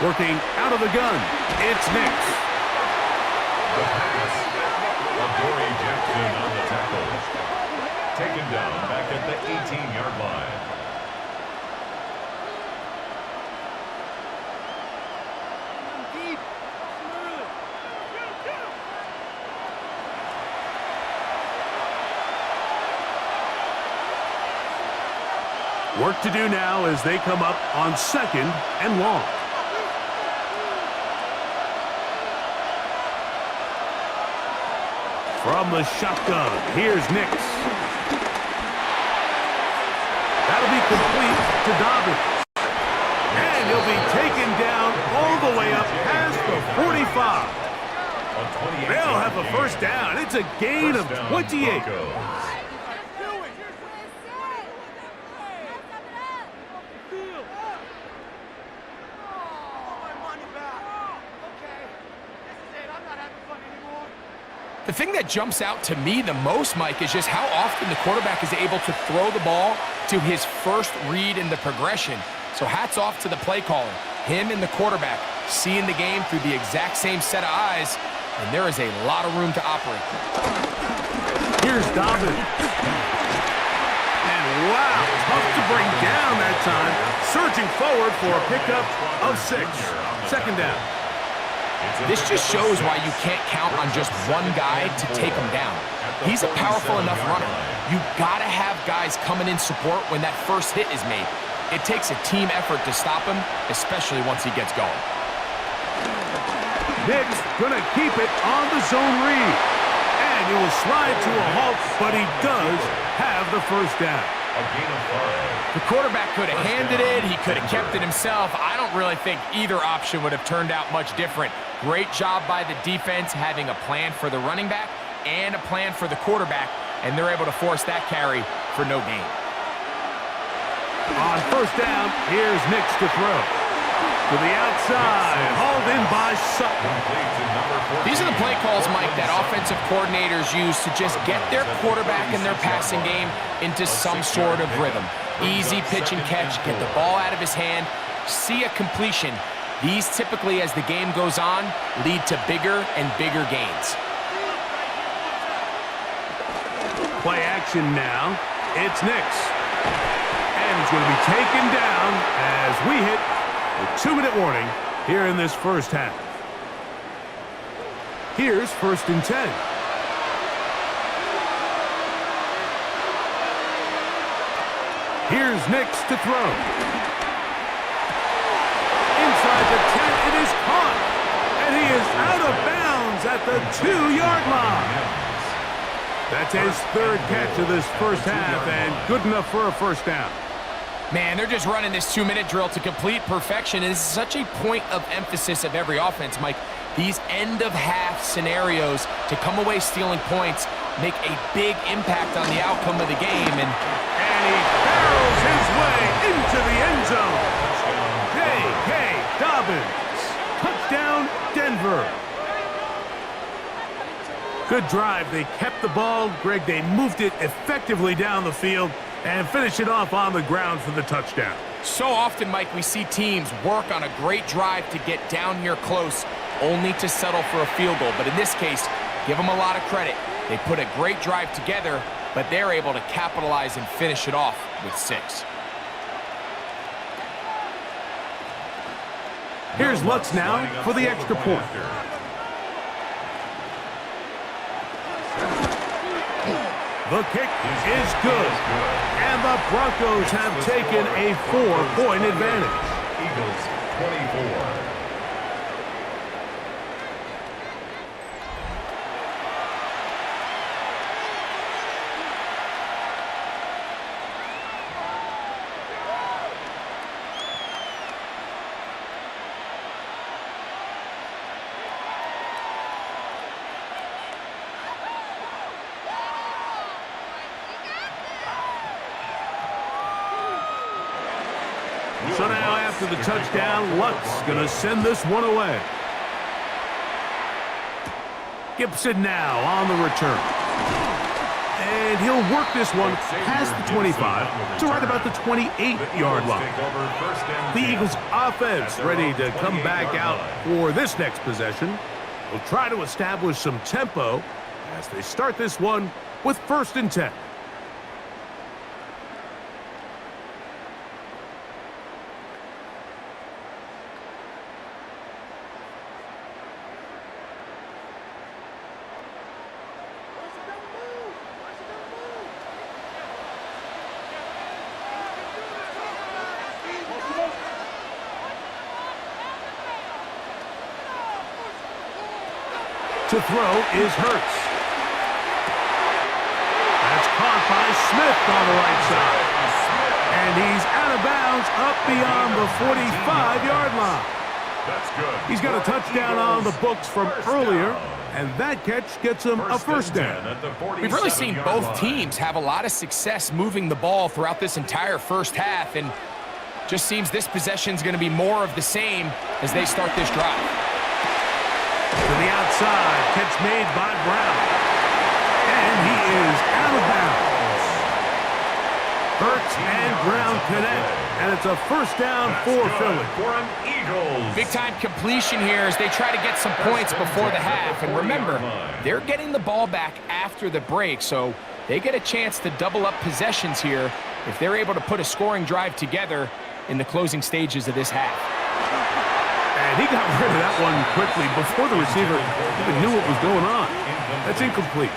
Working out of the gun, it's Nix. The pass. Adoree Jackson on the tackle. Taken down back at the 18-yard line. Work to do now as they come up on 2nd and long. From the shotgun, here's Nix. That'll be complete to Dobbins. And he'll be taken down all the way up past the 45. They'll have a first down. It's a gain of 28. The thing that jumps out to me the most, Mike, is just how often the quarterback is able to throw the ball to his first read in the progression. So hats off to the play caller. Him and the quarterback seeing the game through the exact same set of eyes, and there is a lot of room to operate. Here's Dobbins. And wow, tough to bring down that time. Surging forward for a pickup of 6. 2nd down. This just shows why you can't count on just one guy to take him down. He's a powerful enough runner. You've got to have guys coming in support when that first hit is made. It takes a team effort to stop him, especially once he gets going. Nix gonna keep it on the zone read. And he will slide to a halt, but he does have the first down. A gain of 5. The quarterback could have handed it. He could have kept it himself. I don't really think either option would have turned out much different. Great job by the defense having a plan for the running back and a plan for the quarterback, and they're able to force that carry for no gain. On first down, here's Nix to throw. To the outside, hauled in by Sutton. These are the play calls, Mike, that offensive coordinators use to just get their quarterback and their passing game into some sort of rhythm. Easy pitch and catch, get the ball out of his hand, see a completion. These typically, as the game goes on, lead to bigger and bigger gains. Play action now. It's Nix. And he's going to be taken down as we hit the 2-minute warning here in this first half. Here's 1st and 10. Here's Nix to throw. Inside the 10, it is caught. And he is out of bounds at the 2-yard line. That's his 3rd catch of this first half, and good enough for a first down. Man, they're just running this 2-minute drill to complete perfection. And this is such a point of emphasis of every offense, Mike. These end-of-half scenarios to come away stealing points make a big impact on the outcome of the game. And he barrels his way into the end zone. J.K. Dobbins. Touchdown, Denver. Good drive. They kept the ball. Greg, they moved it effectively down the field and finished it off on the ground for the touchdown. So often, Mike, we see teams work on a great drive to get down here close, only to settle for a field goal. But in this case, give them a lot of credit. They put a great drive together, but they're able to capitalize and finish it off with 6. Here's Lutz now for the extra point. The kick is good, and the Broncos have taken a 4-point advantage. Eagles 24. So now after the touchdown, Lutz going to send this one away. Gibson now on the return. And he'll work this one past the 25 to right about the 28-yard line. The Eagles offense ready to come back out for this next possession. They'll try to establish some tempo as they start this one with 1st and 10. To throw is Hurts. That's caught by Smith on the right side. And he's out of bounds up beyond the 45-yard line. That's good. He's got a touchdown on the books from earlier, and that catch gets him a 1st down. We've really seen both teams have a lot of success moving the ball throughout this entire first half, and just seems this possession's going to be more of the same as they start this drive. To the outside, catch made by Brown. And he is out of bounds. Hurts and Brown connect, and it's a 1st down for Philly. For an Eagles. Big-time completion here as they try to get some points before the half. And remember, they're getting the ball back after the break, so they get a chance to double up possessions here if they're able to put a scoring drive together in the closing stages of this half. And he got rid of that one quickly before the receiver even knew what was going on. That's incomplete.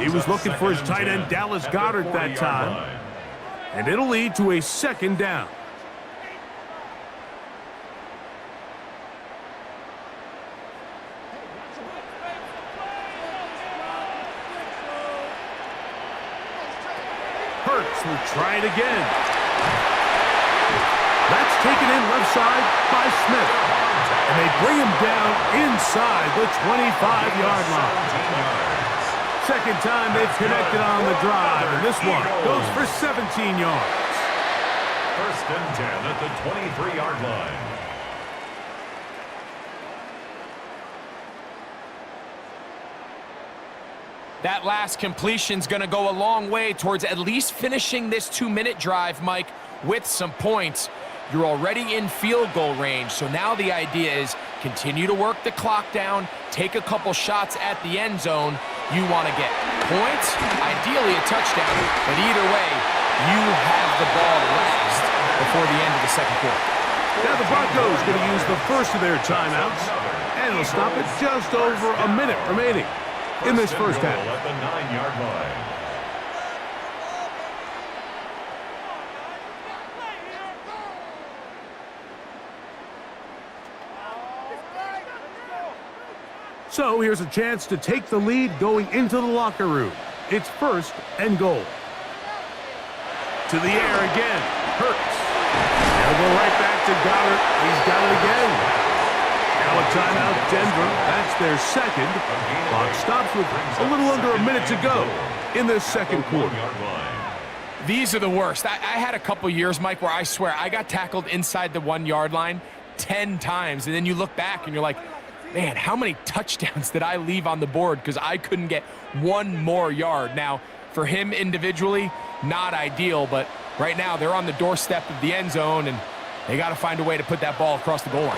He was looking for his tight end, Dallas Goedert, that time. And it'll lead to a 2nd down. Hurts will try it again. That's taken in left side by Smith. And they bring him down inside the 25-yard line. 2nd time they've connected on the drive, and this one goes for 17 yards. 1st and 10 at the 23-yard line. That last completion's going to go a long way towards at least finishing this 2-minute drive, Mike, with some points. You're already in field goal range, so now the idea is continue to work the clock down, take a couple shots at the end zone. You want to get points, ideally a touchdown, but either way, you have the ball last before the end of the 2nd quarter. Now the Broncos going to use the first of their timeouts, and they'll stop it just over a minute remaining in this first half. At the 9-yard line. So here's a chance to take the lead going into the locker room. It's 1st and goal. To the air again. Hurts. They'll go right back to Goedert. He's got it again. Now a timeout, Denver. That's their 2nd. Clock stops with a little under a minute to go in this 2nd quarter. These are the worst. I had a couple years, Mike, where I swear I got tackled inside the 1-yard line 10 times. And then you look back and you're like, man, how many touchdowns did I leave on the board because I couldn't get one more yard? Now, for him individually, not ideal, but right now they're on the doorstep of the end zone, and they got to find a way to put that ball across the goal line.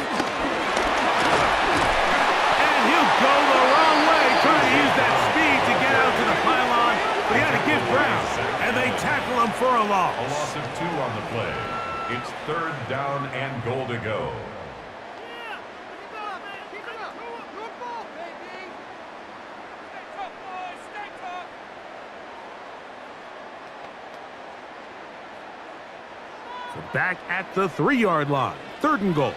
And he'll go the wrong way, trying to use that speed to get out to the pylon, but he had to give ground, and they tackle him for a loss. A loss of 2 on the play. It's 3rd down and goal to go. So back at the 3-yard line. 3rd and goal.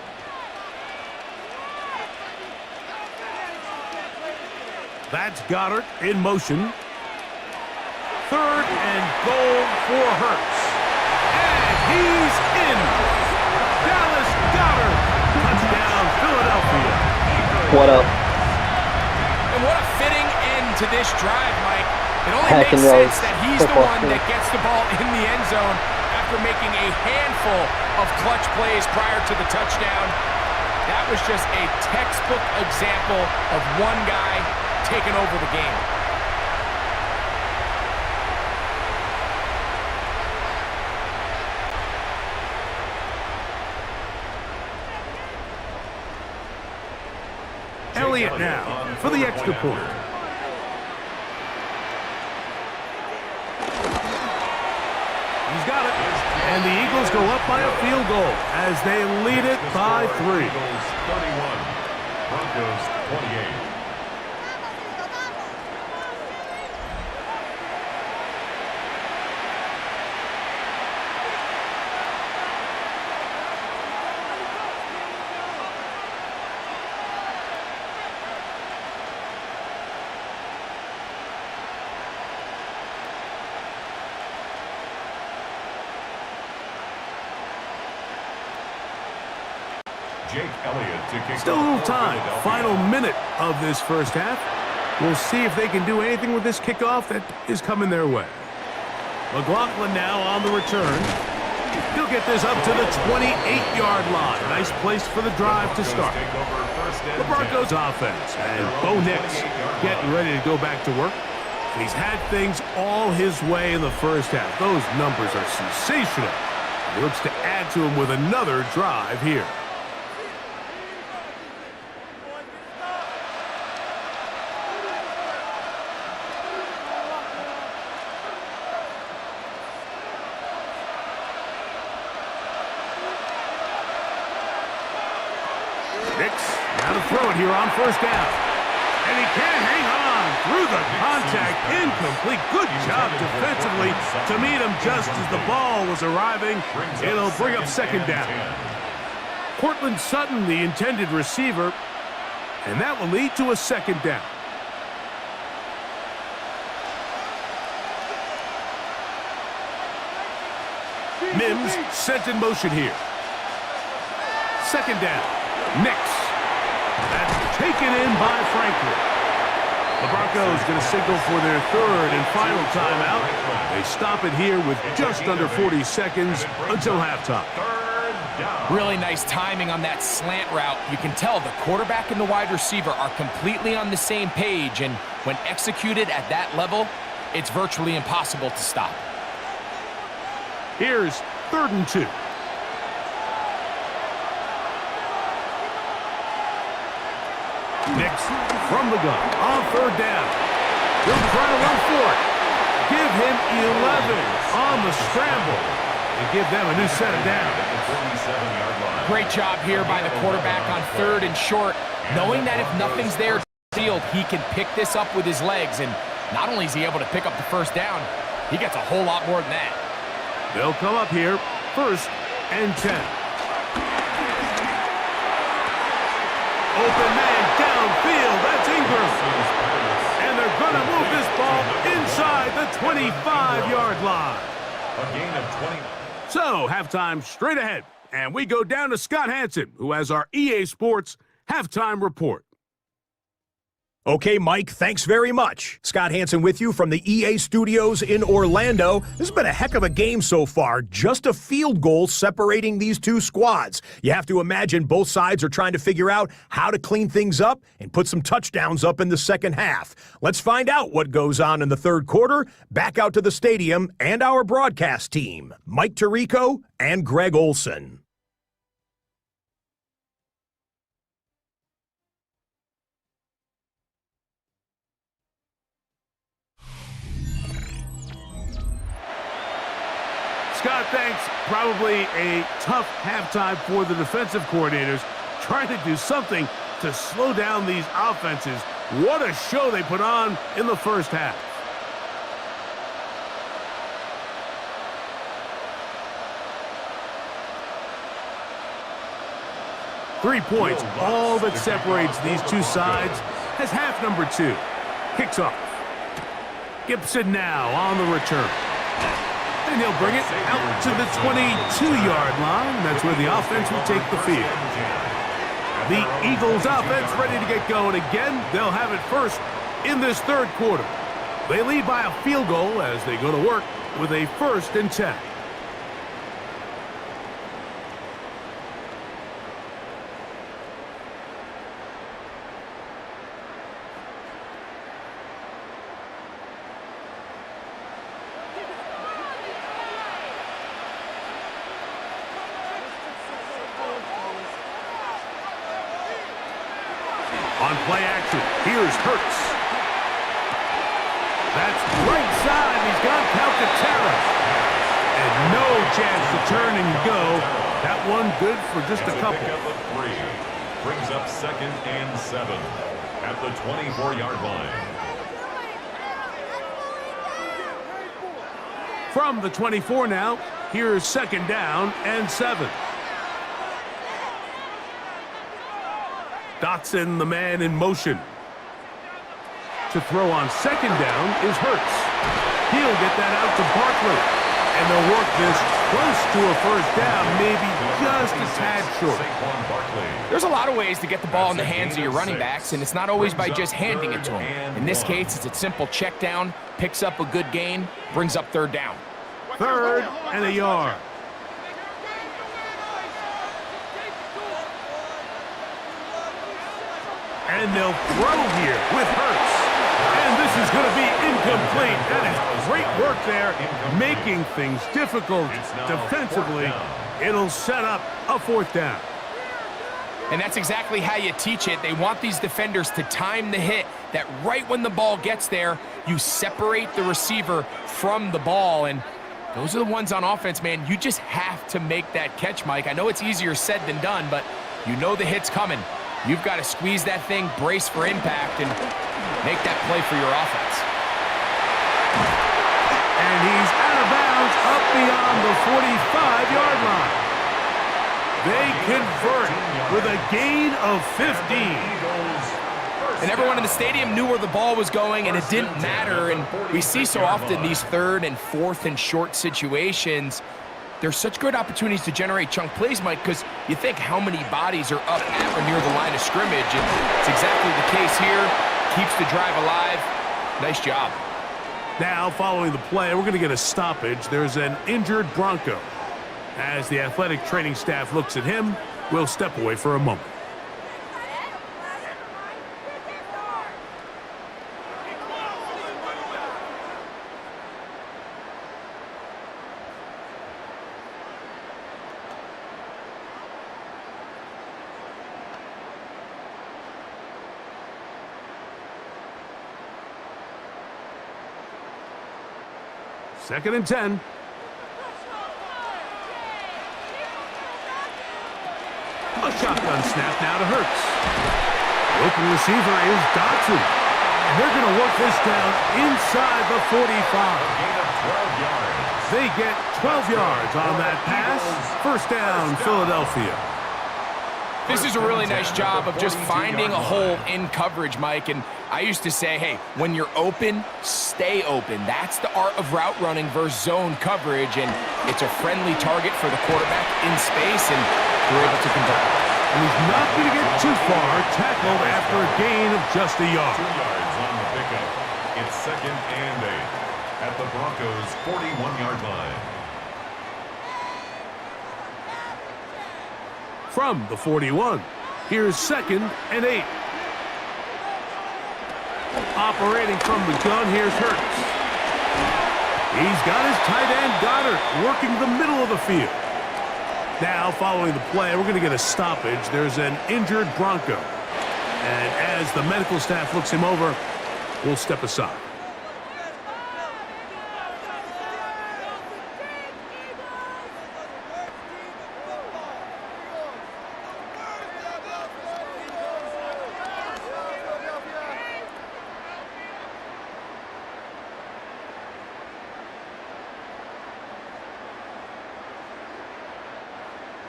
That's Goedert in motion. 3rd and goal for Hurts. And he's in. Dallas Goedert. Touchdown, Philadelphia. What up? And what a fitting end to this drive, Mike. It only Hack makes and rolls. sense that he's the one that gets the ball in the end zone after making a handful of clutch plays prior to the touchdown. That was just a textbook example of one guy taking over the game. Elliott now for the extra point. He's got it. And the Eagles go up by a field goal as they lead it by 3. Eagles 31, Broncos 28. Jake Elliott to kick Still a little time. Final minute of this first half. We'll see if they can do anything with this kickoff that is coming their way. McLaughlin now on the return. He'll get this up to the 28-yard line. Nice place for the drive to start. The Broncos offense and Bo Nix getting ready to go back to work. And he's had things all his way in the first half. Those numbers are sensational. He looks to add to them with another drive here. Now to throw it here on first down. And he can't hang on through the contact. Incomplete. Good job defensively to meet him just as the ball was arriving. It'll bring up second down. Cortland Sutton, the intended receiver, and that will lead to a second down. Mims sent in motion here. Second down. Nix. That's taken in by Franklin. The Broncos going to signal for their third and final timeout. They stop it here with just under 40 seconds until halftime. Really nice timing on that slant route. You can tell the quarterback and the wide receiver are completely on the same page, and when executed at that level, it's virtually impossible to stop. Here's 3rd and 2. Nix from the gun on 3rd down. He'll try to run for it. Give him 11 on the scramble and give them a new set of downs. Great job here by the quarterback on 3rd and short, knowing that if nothing's there to field, he can pick this up with his legs, and not only is he able to pick up the first down, he gets a whole lot more than that. They'll come up here 1st and 10. Open man downfield. That's Ingram. And they're going to move this ball inside the 25-yard line. A gain of 20. So, halftime straight ahead. And we go down to Scott Hansen, who has our EA Sports halftime report. Okay, Mike, thanks very much. Scott Hansen with you from the EA Studios in Orlando. This has been a heck of a game so far. Just a field goal separating these two squads. You have to imagine both sides are trying to figure out how to clean things up and put some touchdowns up in the second half. Let's find out what goes on in the third quarter. Back out to the stadium and our broadcast team, Mike Tirico and Greg Olson. Scott, thanks. Probably a tough halftime for the defensive coordinators, trying to do something to slow down these offenses. What a show they put on in the first half. Three points, all that separates these two sides, as half number 2 kicks off. Gibson now on the return. And he'll bring it out to the 22-yard line. That's where the offense will take the field. The Eagles offense ready to get going again. They'll have it first in this third quarter. They lead by a field goal as they go to work with a 1st and 10. On play action, here's Hurts. That's right side. He's got Calcaterra. And no chance to turn and go. That one good for just a couple. Pickup of 3. Brings up 2nd and 7 at the 24-yard line. From the 24 now, here's 2nd down and 7. Dotson, the man in motion. To throw on 2nd down is Hurts. He'll get that out to Barkley. And they'll work this close to a 1st down, maybe just a tad short. There's a lot of ways to get the ball in the hands of your running backs, and it's not always by just handing it to them. In this case, it's a simple check down, picks up a good gain, brings up 3rd down. 3rd and a yard. And they'll throw here with Hurts. And this is going to be incomplete. That is great work there, making things difficult defensively. It'll set up a 4th down. And that's exactly how you teach it. They want these defenders to time the hit, that right when the ball gets there, you separate the receiver from the ball. And those are the ones on offense, man. You just have to make that catch, Mike. I know it's easier said than done, but you know the hit's coming. You've got to squeeze that thing, brace for impact, and make that play for your offense. And he's out of bounds up beyond the 45-yard line. They convert with a gain of 15. And everyone in the stadium knew where the ball was going, and it didn't matter. And we see so often these 3rd and 4th and short situations, there's such good opportunities to generate chunk plays, Mike, because you think how many bodies are up at or near the line of scrimmage, and it's exactly the case here. Keeps the drive alive. Nice job. Now, following the play, we're going to get a stoppage. There's an injured Bronco. As the athletic training staff looks at him, we'll step away for a moment. Second and 10. A shotgun snap now to Hurts. The open receiver is Dotson. And they're going to work this down inside the 45. They get 12 yards on that pass. 1st down, Philadelphia. This is a really nice job of just finding a hole in coverage, Mike. And I used to say, hey, when you're open, stay open. That's the art of route running versus zone coverage. And it's a friendly target for the quarterback in space, and they're able to convert. And he's not going to get too far, tackled after a gain of just a yard. 2 yards on the pickup. It's 2nd and 8 at the Broncos' 41-yard line. From the 41, here's 2nd and 8. Operating from the gun, here's Hurts. He's got his tight end Goddard working the middle of the field. Now, following the play, we're going to get a stoppage. There's an injured Bronco. And as the medical staff looks him over, we'll step aside.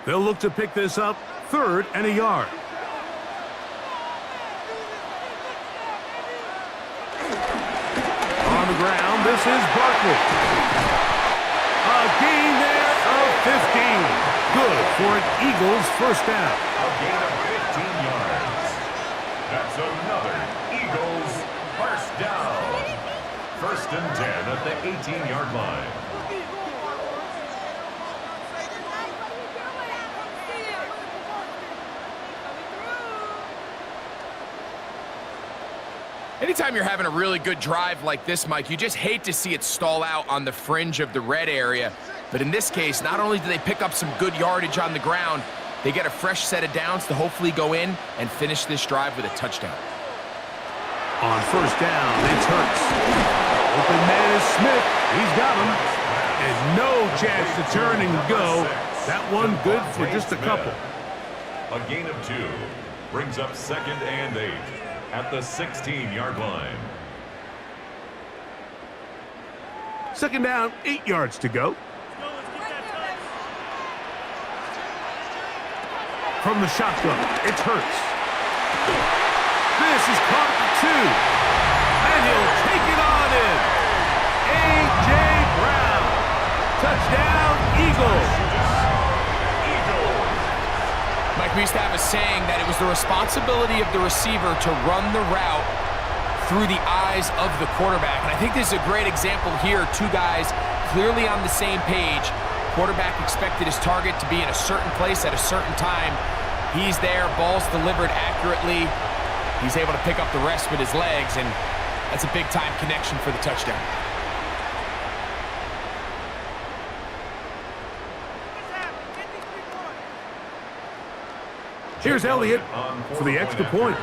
They'll look to pick this up, 3rd and a yard. On the ground, this is Barkley. A gain there of 15. Good for an Eagles 1st down. A gain of 15 yards. That's another Eagles 1st down. 1st and 10 at the 18-yard line. Anytime you're having a really good drive like this, Mike, you just hate to see it stall out on the fringe of the red area. But in this case, not only do they pick up some good yardage on the ground, They get a fresh set of downs to hopefully go in and finish this drive with a touchdown. On first down, it's Hurts. Open man is Smith. He's got him. And no chance to turn and go. That one good for just a couple. A gain of 2 brings up 2nd and 8 at the 16-yard line. 2nd down, 8 yards to go. From the shotgun, it's Hurts. This is caught at the 2. And he'll take it on in. A.J. Brown. Touchdown, Eagles. Mike, we used to have a saying that it was the responsibility of the receiver to run the route through the eyes of the quarterback. And I think this is a great example here. 2 guys clearly on the same page. Quarterback expected his target to be in a certain place at a certain time. He's there, ball's delivered accurately. He's able to pick up the rest with his legs, and that's a big-time connection for the touchdown. Here's Elliott for the extra point.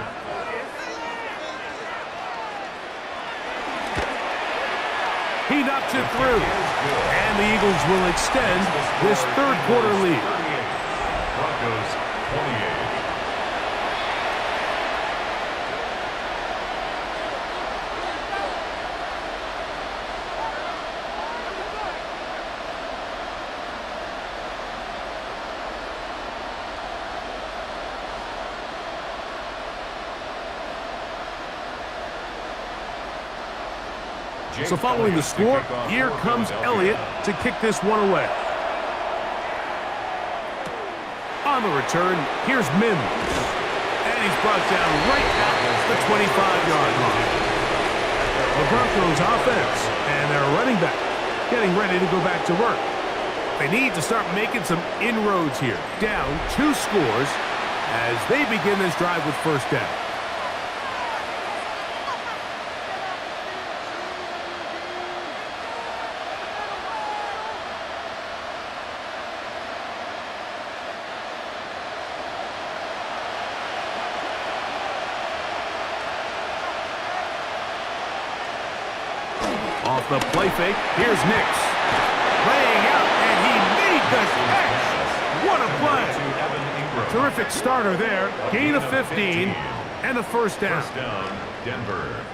He knocks it through. And the Eagles will extend this 3rd quarter lead. Broncos 28. So following the score, here comes Elliott to kick this one away. On the return, here's Mims. And he's brought down right at the 25-yard line. The Broncos offense and their running back getting ready to go back to work. They need to start making some inroads here. Down 2 scores as they begin this drive with first down. Off the play fake, here's Nix. Laying out, and he made the catch. What a play. Terrific starter there. Gain of 15 and a first down. First down, Denver.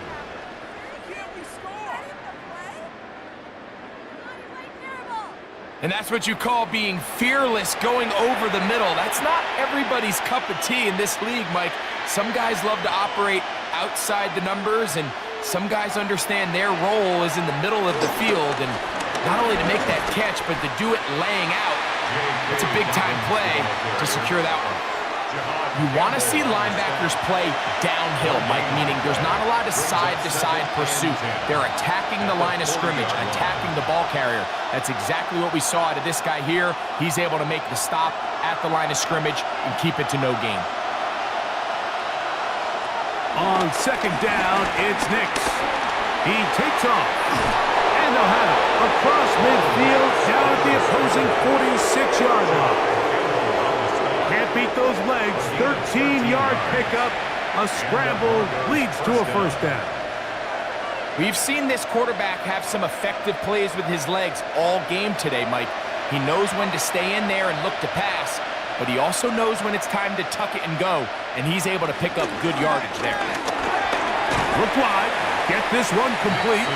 And that's what you call being fearless, going over the middle. That's not everybody's cup of tea in this league, Mike. Some guys love to operate outside the numbers, and some guys understand their role is in the middle of the field, and not only to make that catch, but to do it laying out. It's a big-time play to secure that one. You want to see linebackers play downhill, Mike, meaning there's not a lot of side-to-side pursuit. They're attacking the line of scrimmage, attacking the ball carrier. That's exactly what we saw out of this guy here. He's able to make the stop at the line of scrimmage and keep it to no gain. On second down, it's Nix. He takes off. And they'll have it across midfield down at the opposing 46-yard line. Can't beat those legs. 13-yard pickup. A scramble leads to a first down. We've seen this quarterback have some effective plays with his legs all game today, Mike. He knows when to stay in there and look to pass, but he also knows when it's time to tuck it and go, and he's able to pick up good yardage there. Look wide. Get this one complete.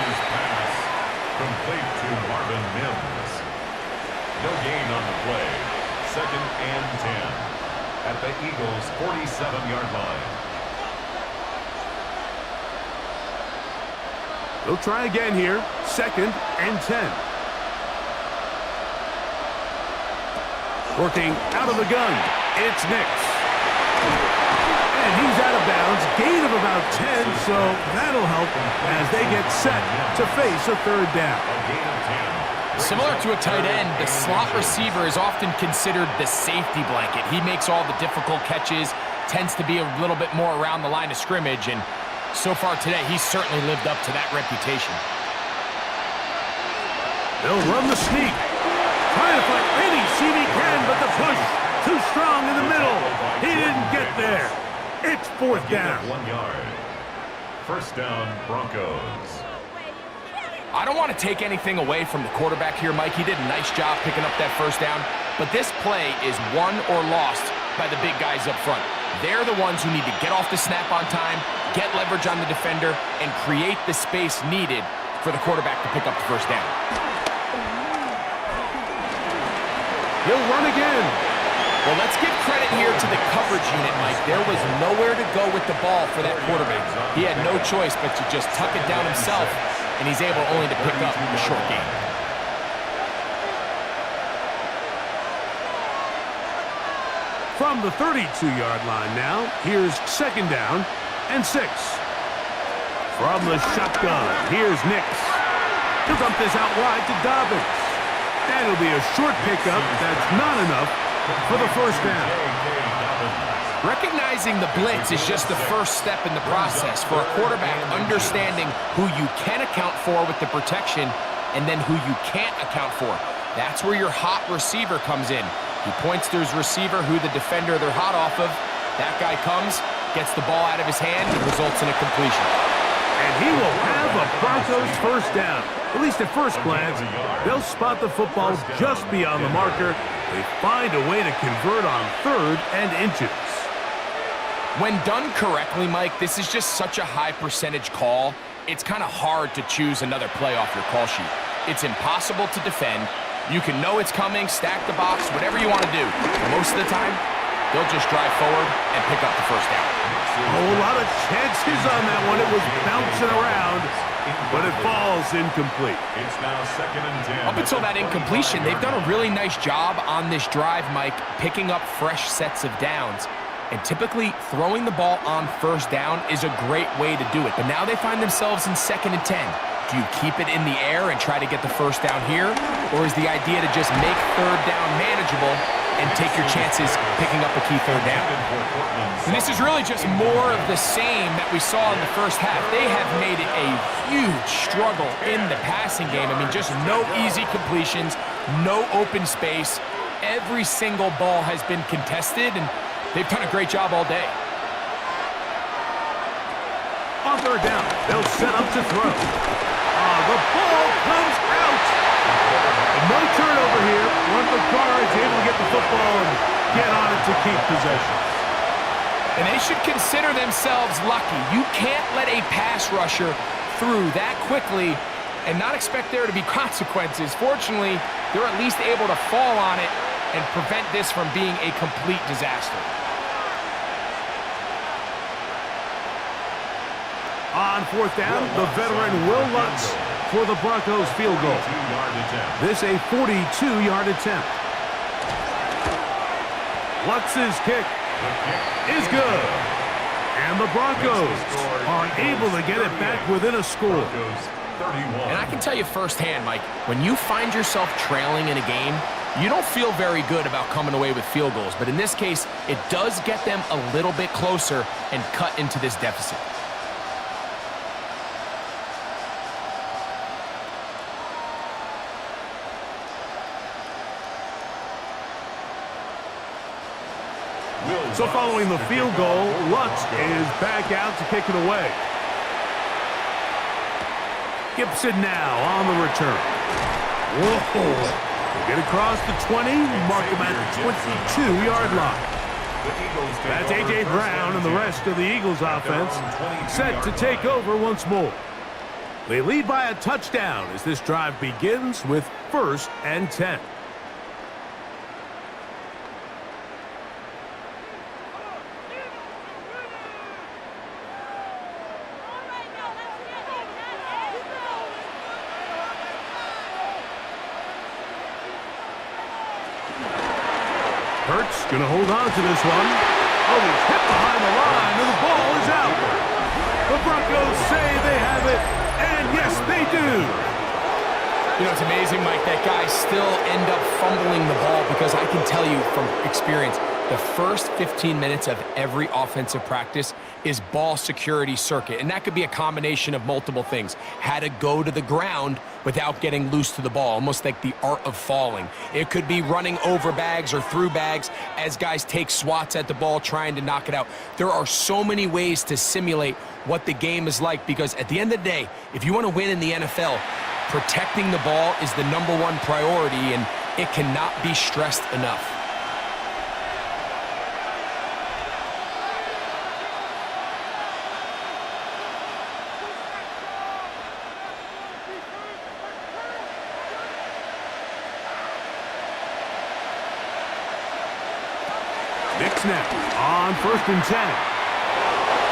Complete to Marvin Mims. No gain on the play. 2nd and 10 at the Eagles' 47-yard line. They'll try again here. 2nd and 10. Working out of the gun. It's Nix. And he's out of bounds. Gain of about 10, so that'll help as they get set to face a third down. A gain of 10. Similar to a tight end, the slot receiver is often considered the safety blanket. He makes all the difficult catches, tends to be a little bit more around the line of scrimmage, and so far today, he's certainly lived up to that reputation. They'll run the sneak. Trying to find any seam he can, but the push Too strong in the middle. He didn't get there. It's fourth down. 1 yard. First down, Broncos. I don't want to take anything away from the quarterback here, Mike. He did a nice job picking up that first down. But this play is won or lost by the big guys up front. They're the ones who need to get off the snap on time, get leverage on the defender, and create the space needed for the quarterback to pick up the first down. He'll run again. Well, let's give credit here to the coverage unit, Mike. There was nowhere to go with the ball for that quarterback. He had no choice but to just tuck it down himself, and he's able only to pick up a short gain. From the 32-yard line now, here's second down and 6. From the shotgun, here's Nix. He'll dump this out wide to Dobbins. And it'll be a short pickup that's not enough for the first down. Recognizing the blitz is just the first step in the process for a quarterback understanding who you can account for with the protection and then who you can't account for. That's where your hot receiver comes in. He points to his receiver who the defender they're hot off of. That guy comes, gets the ball out of his hand, and results in a completion. And he will have a Broncos first down. At least at first glance, they'll spot the football just beyond the marker. They find a way to convert on third and inches. When done correctly, Mike, this is just such a high percentage call. It's kind of hard to choose another play off your call sheet. It's impossible to defend. You can know it's coming, stack the box, whatever you want to do. Most of the time, they'll just drive forward and pick up the first down. A whole lot of chances on that one. It was bouncing around, but it falls incomplete. It's now second and 10. Up until that incompletion, they've done a really nice job on this drive, Mike, picking up fresh sets of downs. And typically, throwing the ball on first down is a great way to do it. But now they find themselves in second and 10. Do you keep it in the air and try to get the first down here? Or is the idea to just make third down manageable and take your chances picking up a key third down? And this is really just more of the same that we saw in the first half. They have made it a huge struggle in the passing game. I mean, just no easy completions, no open space. Every single ball has been contested, and they've done a great job all day. On third down, they'll set up to throw. The ball comes out. No turnover here. One of the guards able to get the football and get on it to keep possession. And they should consider themselves lucky. You can't let a pass rusher through that quickly and not expect there to be consequences. Fortunately, they're at least able to fall on it and prevent this from being a complete disaster. On fourth down, the veteran Will Lutz for the Broncos field goal. This a 42-yard attempt. Lutz's kick is good. And the Broncos are able to get it back within a score. And I can tell you firsthand, Mike, when you find yourself trailing in a game, you don't feel very good about coming away with field goals. But in this case, it does get them a little bit closer and cut into this deficit. So following the field goal, Lutz is back out to kick it away. Gibson now on the return. Whoa! They get across the 20, mark him at the 22-yard line. That's A.J. Brown and the rest of the Eagles offense set to take over once more. They lead by a touchdown as this drive begins with 1st and 10. Hurts gonna hold on to this one. Oh, he's hit behind the line, and the ball is out. The Broncos say they have it, and yes, they do. You know, it's amazing, Mike, that guys still end up fumbling the ball because I can tell you from experience, the first 15 minutes of every offensive practice is ball security circuit, and that could be a combination of multiple things. How to go to the ground without getting loose to the ball, almost like the art of falling. It could be running over bags or through bags as guys take swats at the ball trying to knock it out. There are so many ways to simulate what the game is like, because at the end of the day, if you want to win in the NFL, protecting the ball is the #1 priority, and it cannot be stressed enough. Nick snap on 1st and 10.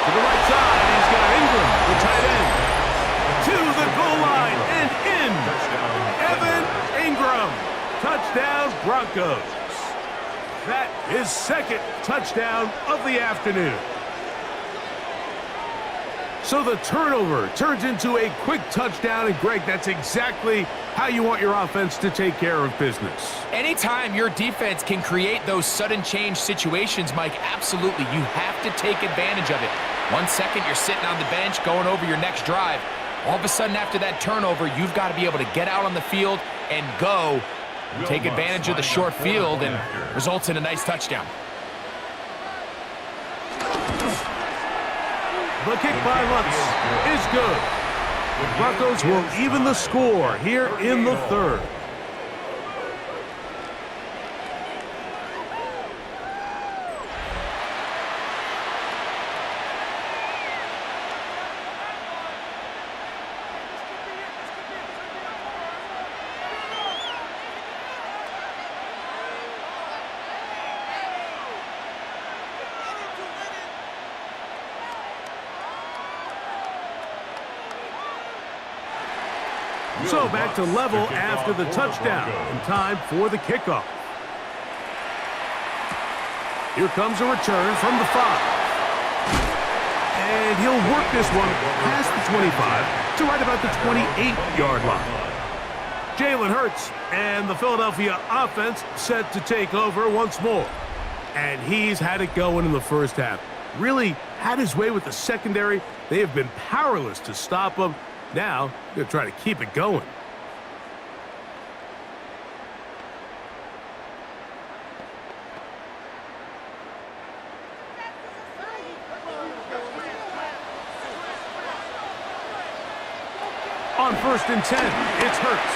To the right side, he's got Ingram, the tight end. To the goal line and in. Evan Ingram. Touchdown, Broncos. That is 2nd touchdown of the afternoon. So the turnover turns into a quick touchdown, and Greg, that's exactly how you want your offense to take care of business. Anytime your defense can create those sudden change situations, Mike, absolutely, you have to take advantage of it. 1 second, you're sitting on the bench going over your next drive. All of a sudden, after that turnover, you've got to be able to get out on the field and go. Take advantage of the short field, and results in a nice touchdown. The kick by Lutz is good. The Broncos will even the score here in the 3rd. So back to level after the touchdown, and time for the kickoff. Here comes a return from the 5. And he'll work this one past the 25 to right about the 28-yard line. Jalen Hurts and the Philadelphia offense set to take over once more. And he's had it going in the first half. Really had his way with the secondary. They have been powerless to stop him. Now, they're trying to keep it going. On 1st and 10, it's Hurts.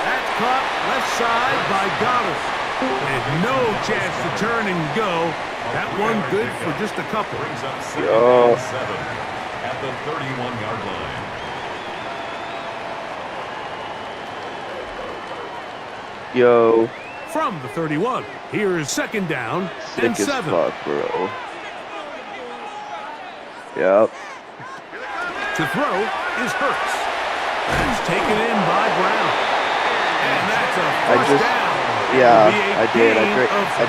That's caught left side by Goddard. And no chance to turn and go. That one good for just a couple. Brings up 2nd and 7 at the 31-yard line. Yo. From the 31, here is 2nd down and 7. Fuck, bro. Yep. To throw is Hurts. That's taken in by Brown. And that's a first down. Yeah, I did. I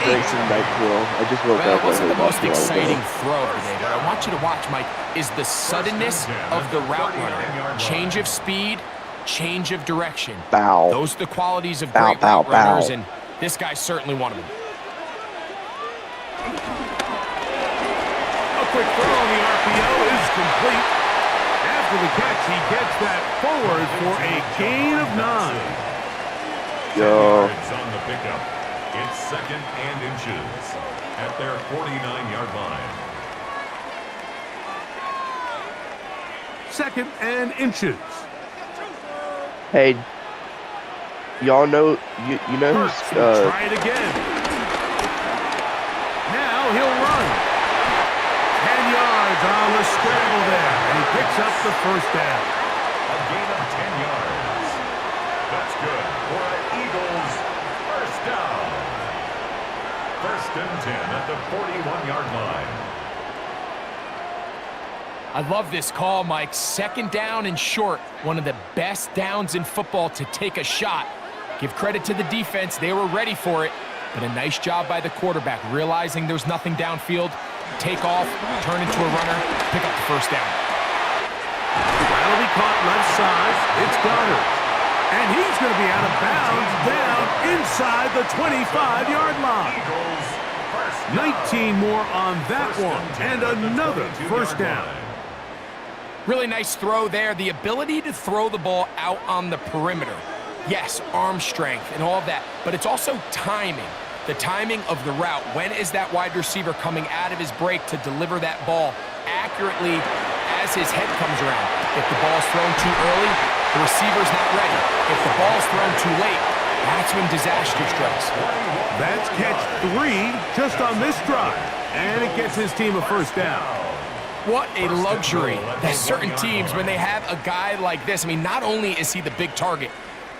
drank some NyQuil. I just woke up. It wasn't the most exciting throw today, but I want you to watch, Mike, is the suddenness of the route runner. Change of speed, change of direction. Bow. Those are the qualities of great route runners, and this guy's certainly one of them. A quick throw on the RPO is complete. After the catch, he gets that forward for a gain of 9. Yo. It's on the pickup. It's 2nd and inches at their 49-yard line. 2nd and inches. Hey, y'all know you know who's try it again. Now he'll run. 10 yards on the scramble there, and he picks up the first down. A gain of 10 yards. That's good for an Eagles first down. 1st and 10 at the 41-yard line. I love this call, Mike. 2nd down and short. One of the best downs in football to take a shot. Give credit to the defense. They were ready for it. But a nice job by the quarterback, realizing there's nothing downfield. Take off, turn into a runner, pick up the first down. That'll be caught left side. It's Goddard. And he's going to be out of bounds down inside the 25-yard line. Eagles 19 more on that one, and another first down. Really nice throw there. The ability to throw the ball out on the perimeter. Yes, arm strength and all of that, but it's also timing. The timing of the route. When is that wide receiver coming out of his break to deliver that ball accurately as his head comes around? If the ball is thrown too early, the receiver's not ready. If the ball is thrown too late, that's when disaster strikes. That's catch 3 just on this drive, and it gets his team a first down. What a luxury that certain teams, when they have a guy like this, I mean, not only is he the big target,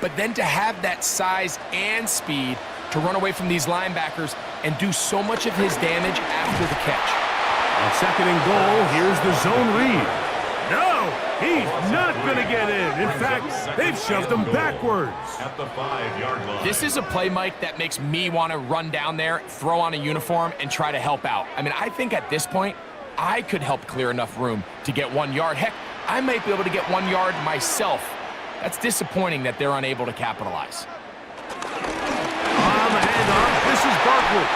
but then to have that size and speed to run away from these linebackers and do so much of his damage after the catch. On second and goal, here's the zone read. No, he's not going to get in. In fact, they've shoved him backwards. At the 5-yard line. This is a play, Mike, that makes me want to run down there, throw on a uniform, and try to help out. I mean, I think at this point, I could help clear enough room to get 1 yard. Heck, I might be able to get 1 yard myself. That's disappointing that they're unable to capitalize. On the handoff, this is Barkley.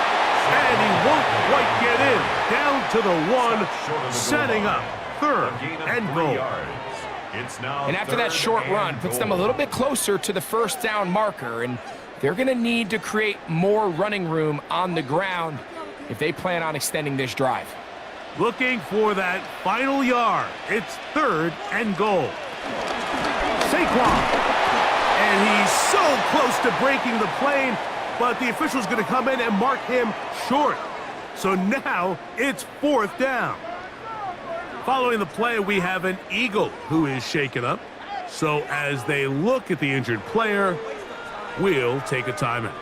And he won't quite get in. Down to the 1, setting up third and goal. And after that short run, puts them a little bit closer to the first down marker, and they're going to need to create more running room on the ground if they plan on extending this drive. Looking for that final yard. It's third and goal. Saquon. And he's so close to breaking the plane, but the official's going to come in and mark him short. So now it's fourth down. Following the play, we have an Eagle who is shaken up. So as they look at the injured player, we'll take a timeout.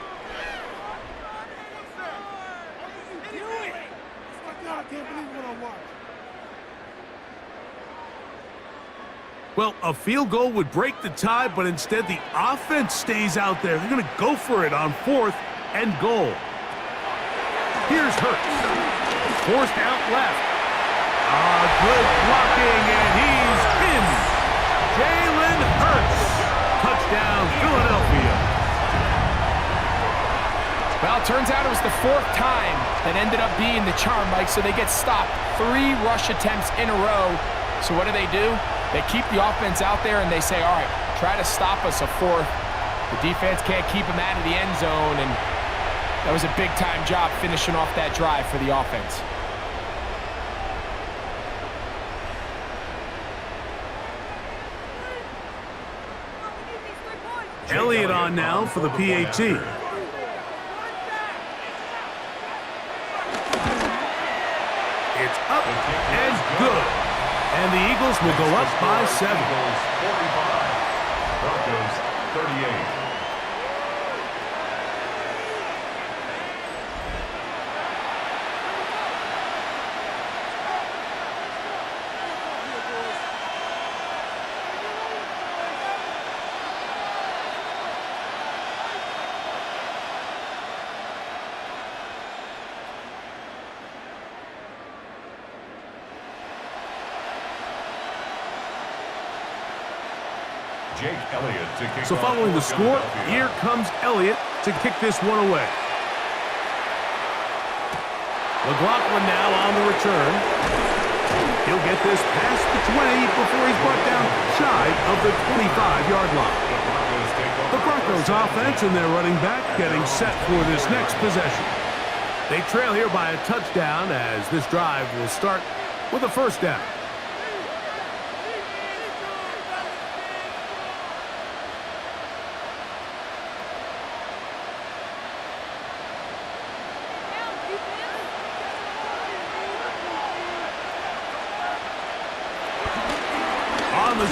Well, a field goal would break the tie, but instead the offense stays out there. They're going to go for it on fourth and goal. Here's Hurts. Forced out left. Good blocking, and he's in. Jalen Hurts. Touchdown, Philadelphia. Well, it turns out it was the 4th time that ended up being the charm, Mike, so they get stopped 3 rush attempts in a row. So what do? They keep the offense out there and they say, all right, try to stop us a 4th. The defense can't keep him out of the end zone, and that was a big-time job finishing off that drive for the offense. Elliott on now for the PAT. It's up and good. And the Eagles will go up by 7. Eagles 45, Broncos 38. So following the score, here comes Elliott to kick this one away. McLaughlin now on the return. He'll get this past the 20 before he's brought down shy of the 25-yard line. The Broncos offense and their running back getting set for this next possession. They trail here by a touchdown as this drive will start with a first down.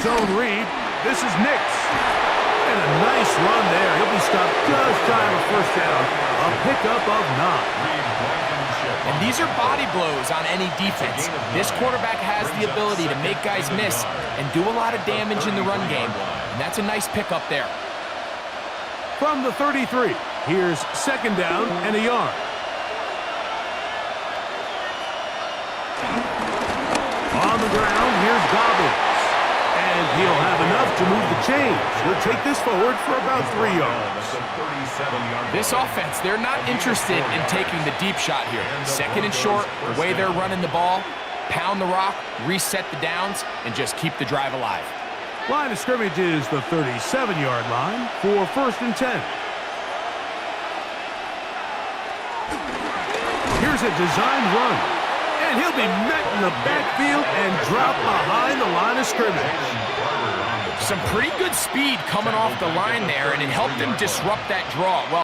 Zone read. This is Nix. And a nice run there. He'll be stopped just shy of a first down. A pickup of 9. And these are body blows on any defense. This quarterback has the ability to make guys miss and do a lot of damage in the run game. And that's a nice pickup there. From the 33, here's second down and a yard. On the ground, here's Gobbins. And he'll have enough to move the chains. He'll take this forward for about 3 yards. This offense, they're not interested in taking the deep shot here. Second and short, the way they're running the ball, pound the rock, reset the downs, and just keep the drive alive. Line of scrimmage is the 37-yard line for 1st and 10. Here's a designed run, and he'll be met in the backfield and dropped behind the line of scrimmage. Some pretty good speed coming off the line there, and it helped him disrupt that draw. Well,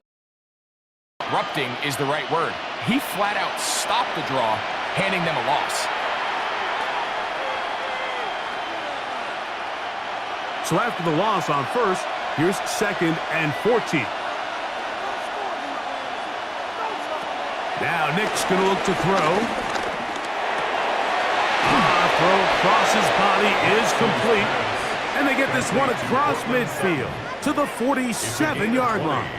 disrupting is the right word. He flat out stopped the draw, handing them a loss. So after the loss on 1st, here's 2nd and 14. Now Nick's going to look to throw. Throw across his body is complete. And they get this one across midfield to the 47-yard line.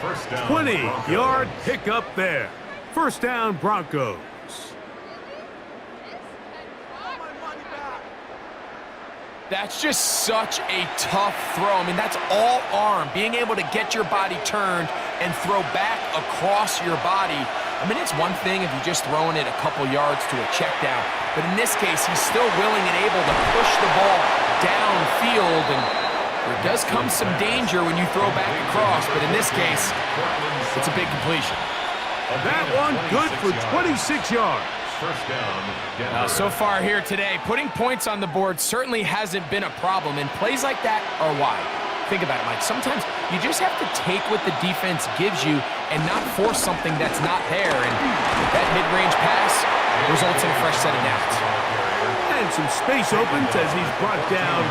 20-yard pickup there. 1st down, Broncos. That's just such a tough throw. I mean, that's all arm. Being able to get your body turned and throw back across your body. I mean, it's one thing if you're just throwing it a couple yards to a check down. But in this case, he's still willing and able to push the ball downfield. And there does come some danger when you throw back across. But in this case, it's a big completion. That one good for 26 yards. So far here today, putting points on the board certainly hasn't been a problem, and plays like that are why. Think about it, Mike. Sometimes you just have to take what the defense gives you and not force something that's not there, and that mid-range pass results in a fresh set of downs. And some space opens as he's brought down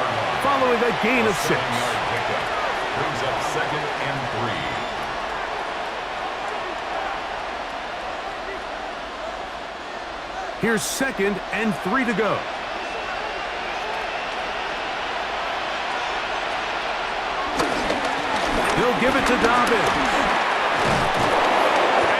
following a gain of 6. Brings up 2nd and 3. Here's 2nd and 3 to go. He'll give it to Dobbins.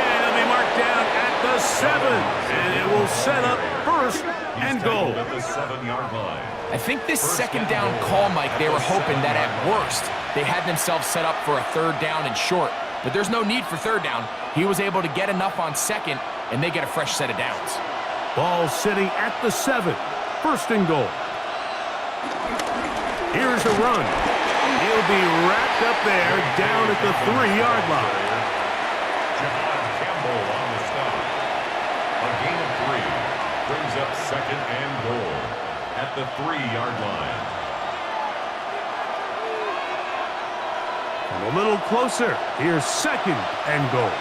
And he'll be marked down at the 7. And it will set up 1st and goal. At the 7-yard line. I think this 2nd down call, Mike, they were hoping that at worst they had themselves set up for a 3rd down and short. But there's no need for 3rd down. He was able to get enough on 2nd, and they get a fresh set of downs. Ball sitting at the 7. 1st and goal. Here's a run. He'll be wrapped up there down at the 3-yard line. Campbell on the stop. A gain of 3. Brings up 2nd and goal at the 3-yard line. And a little closer. Here's 2nd and goal.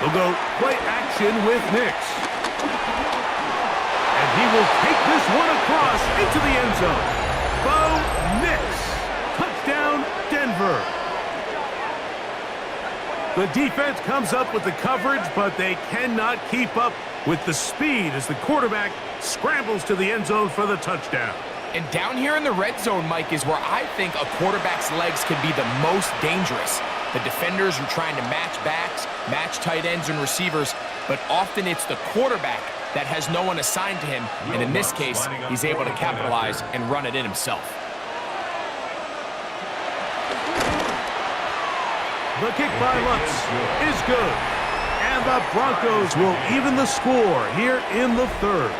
They'll go play action with Nix. And he will take this one across into the end zone. Bo Nix. Touchdown, Denver. The defense comes up with the coverage, but they cannot keep up with the speed as the quarterback scrambles to the end zone for the touchdown. And down here in the red zone, Mike, is where I think a quarterback's legs can be the most dangerous. The defenders are trying to match backs, match tight ends and receivers, but often it's the quarterback that has no one assigned to him, and in this case, he's able to capitalize and run it in himself. The kick by Lutz is good, and the Broncos will even the score here in the 3rd.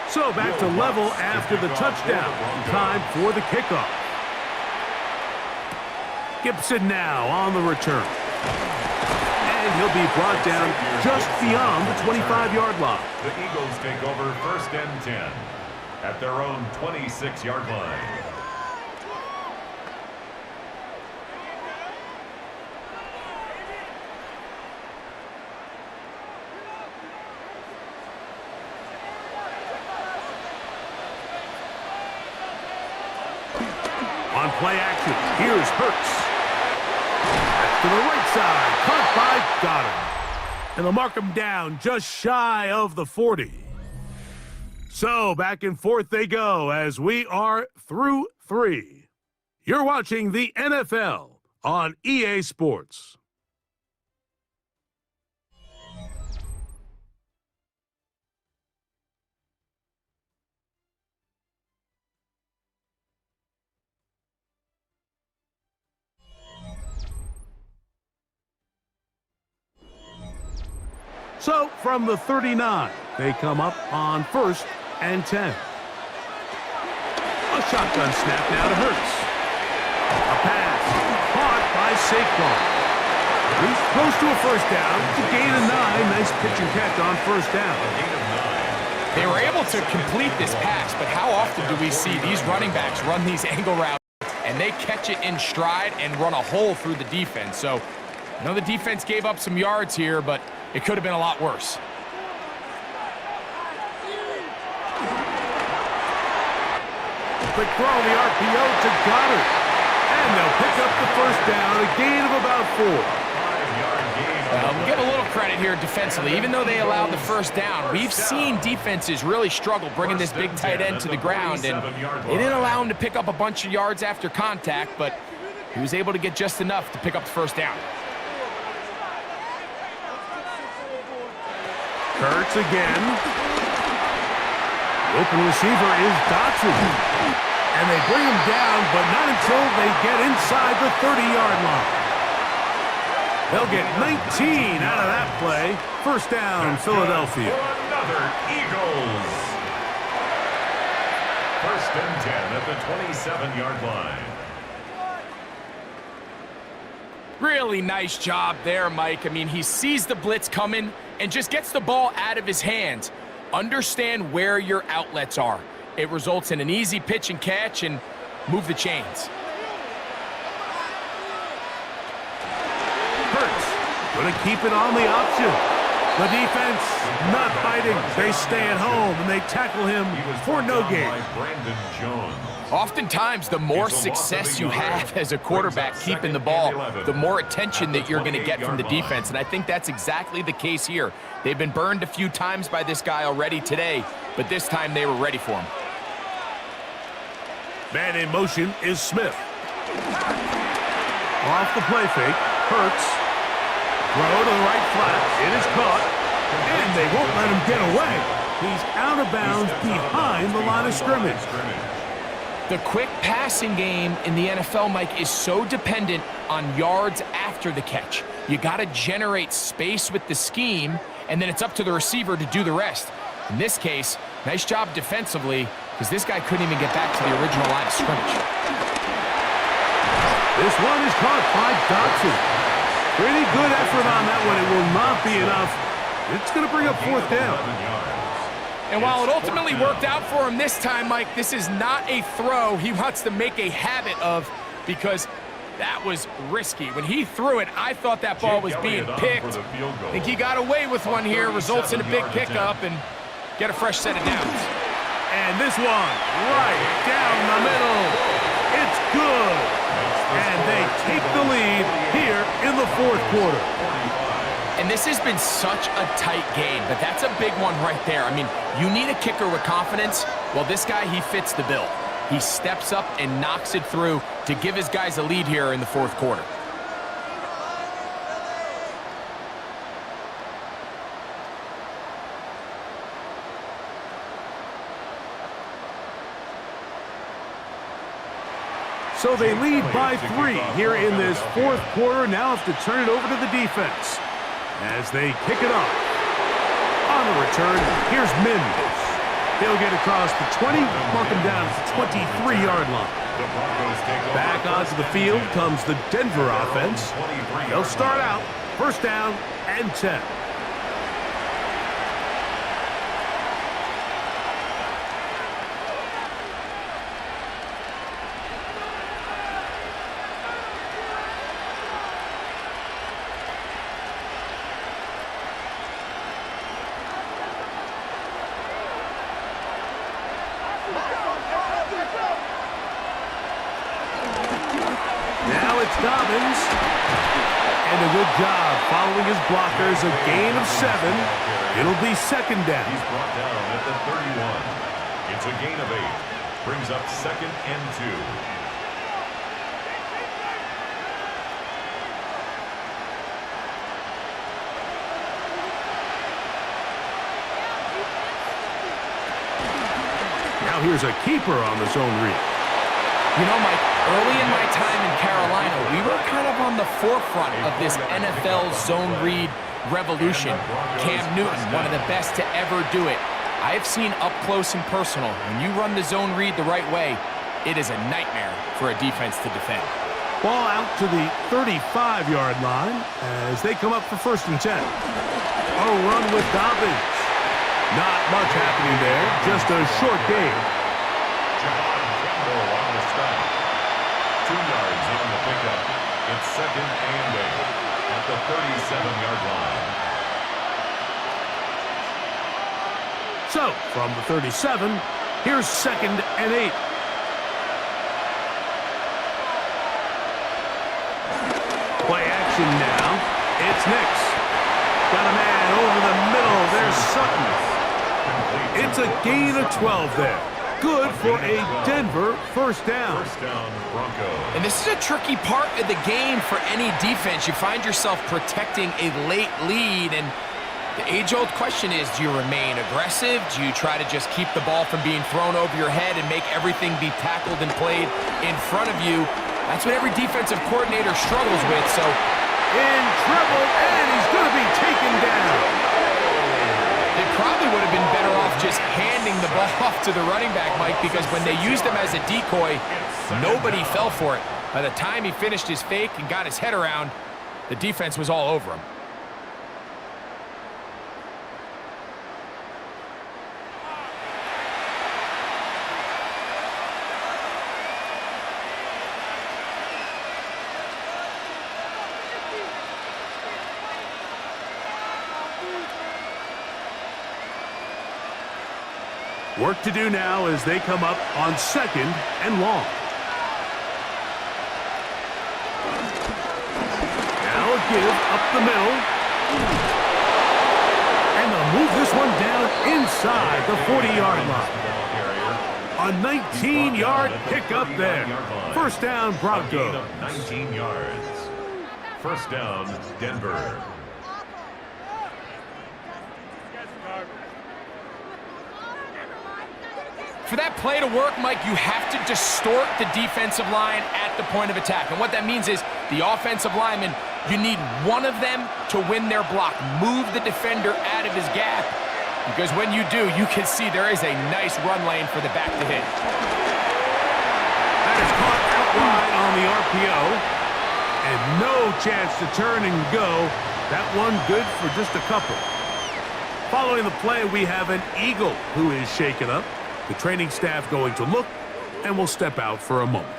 So back to level after the touchdown. Time for the kickoff. Gibson now on the return. And he'll be brought down just beyond the 25-yard line. The Eagles take over 1st and 10 at their own 26-yard line. play action. Here's Hurts. To the right side. Caught by Goddard. And they'll mark him down just shy of the 40. So back and forth they go as we are through 3. You're watching the NFL on EA Sports. So from the 39, they come up on 1st and 10. A shotgun snap now to Hurts. A pass caught by Saquon. He's close to a first down. It's a gain of 9. Nice pitch and catch on first down. They were able to complete this pass, but how often do we see these running backs run these angle routes and they catch it in stride and run a hole through the defense? So I know the defense gave up some yards here, but it could have been a lot worse. Quick throw on the RPO to Goddard. And they'll pick up the first down, a gain of about 4. We'll give a little credit here defensively. Even though they allowed the first down, we've seen defenses really struggle bringing this big tight end to the ground, and they didn't allow him to pick up a bunch of yards after contact, but he was able to get just enough to pick up the first down. Hurts again. The open receiver is Dotson. And they bring him down, but not until they get inside the 30-yard line. They'll get 19 out of that play. First down, Philadelphia. Another Eagles. 1st and 10 at the 27-yard line. Really nice job there, Mike. I mean, he sees the blitz coming and just gets the ball out of his hands. Understand where your outlets are. It results in an easy pitch and catch and move the chains. Hurts going to keep it on the option. The defense not biting. They stay at home and they tackle him for no gain. Oftentimes, the more success you have as a quarterback keeping the ball, the more attention that you're going to get from the defense. And I think that's exactly the case here. They've been burned a few times by this guy already today, but this time they were ready for him. Man in motion is Smith. Off the play fake, Hurts. Throw to the right flat. It is caught, and they won't let him get away. He's out of bounds behind the line of scrimmage. The quick passing game in the NFL, Mike, is so dependent on yards after the catch. You got to generate space with the scheme, and then it's up to the receiver to do the rest. In this case, nice job defensively, because this guy couldn't even get back to the original line of scrimmage. This one is caught by Dotson. Pretty good effort on that one. It will not be enough. It's going to bring up 4th down. And while it ultimately worked out for him this time, Mike, this is not a throw he wants to make a habit of, because that was risky. When he threw it, I thought that ball was being picked. I think he got away with one here, results in a big pickup, and get a fresh set of downs. And this one, right down the middle. It's good. And they take the lead here in the 4th quarter. And this has been such a tight game, but that's a big one right there. I mean, you need a kicker with confidence. Well, this guy, he fits the bill. He steps up and knocks it through to give his guys a lead here in the 4th quarter. So they lead by 3 here in this 4th quarter. Now have to turn it over to the defense as they kick it off. On the return, here's Mims. He'll get across the 20, mark him down at the 23-yard line. Back onto the field comes the Denver offense. They'll start out 1st down and 10. And a good job following his blockers. A gain of 7. It'll be second down. He's brought down at the 31. It's a gain of 8. Brings up 2nd and 2. Now here's a keeper on the zone read. You know, Mike, early in my time in Carolina, we were kind of on the forefront of this NFL zone read revolution. Cam Newton, one of the best to ever do it. I've seen up close and personal, when you run the zone read the right way, it is a nightmare for a defense to defend. Ball out to the 35-yard line as they come up for 1st and 10. A run with Dobbins. Not much happening there, just a short gain. On the stop. 2 yards on the pickup. It's 2nd and 8 at the 37-yard line. So, from the 37, here's 2nd and 8. Play action now. It's Nix. Got a man over the middle. There's Sutton. It's a gain of 12 there. Good for a Denver 1st down. 1st down, Broncos. And this is a tricky part of the game for any defense. You find yourself protecting a late lead, and the age-old question is, do you remain aggressive? Do you try to just keep the ball from being thrown over your head and make everything be tackled and played in front of you? That's what every defensive coordinator struggles with, so in trouble, and he's going to be taken down. They probably would have been better off just handing the ball off to the running back, Mike, because when they used him as a decoy, nobody fell for it. By the time he finished his fake and got his head around, the defense was all over him. Work to do now as they come up on 2nd and long. Now a give up the middle. And they'll move this one down inside the 40-yard line. A 19-yard pickup there. 1st down, Broncos. 19 yards. 1st down, Denver. For that play to work, Mike, you have to distort the defensive line at the point of attack. And what that means is the offensive lineman, you need one of them to win their block. Move the defender out of his gap. Because when you do, you can see there is a nice run lane for the back to hit. That is caught out wide on the RPO. And no chance to turn and go. That one good for just a couple. Following the play, we have an Eagle who is shaken up. The training staff going to look, and will step out for a moment.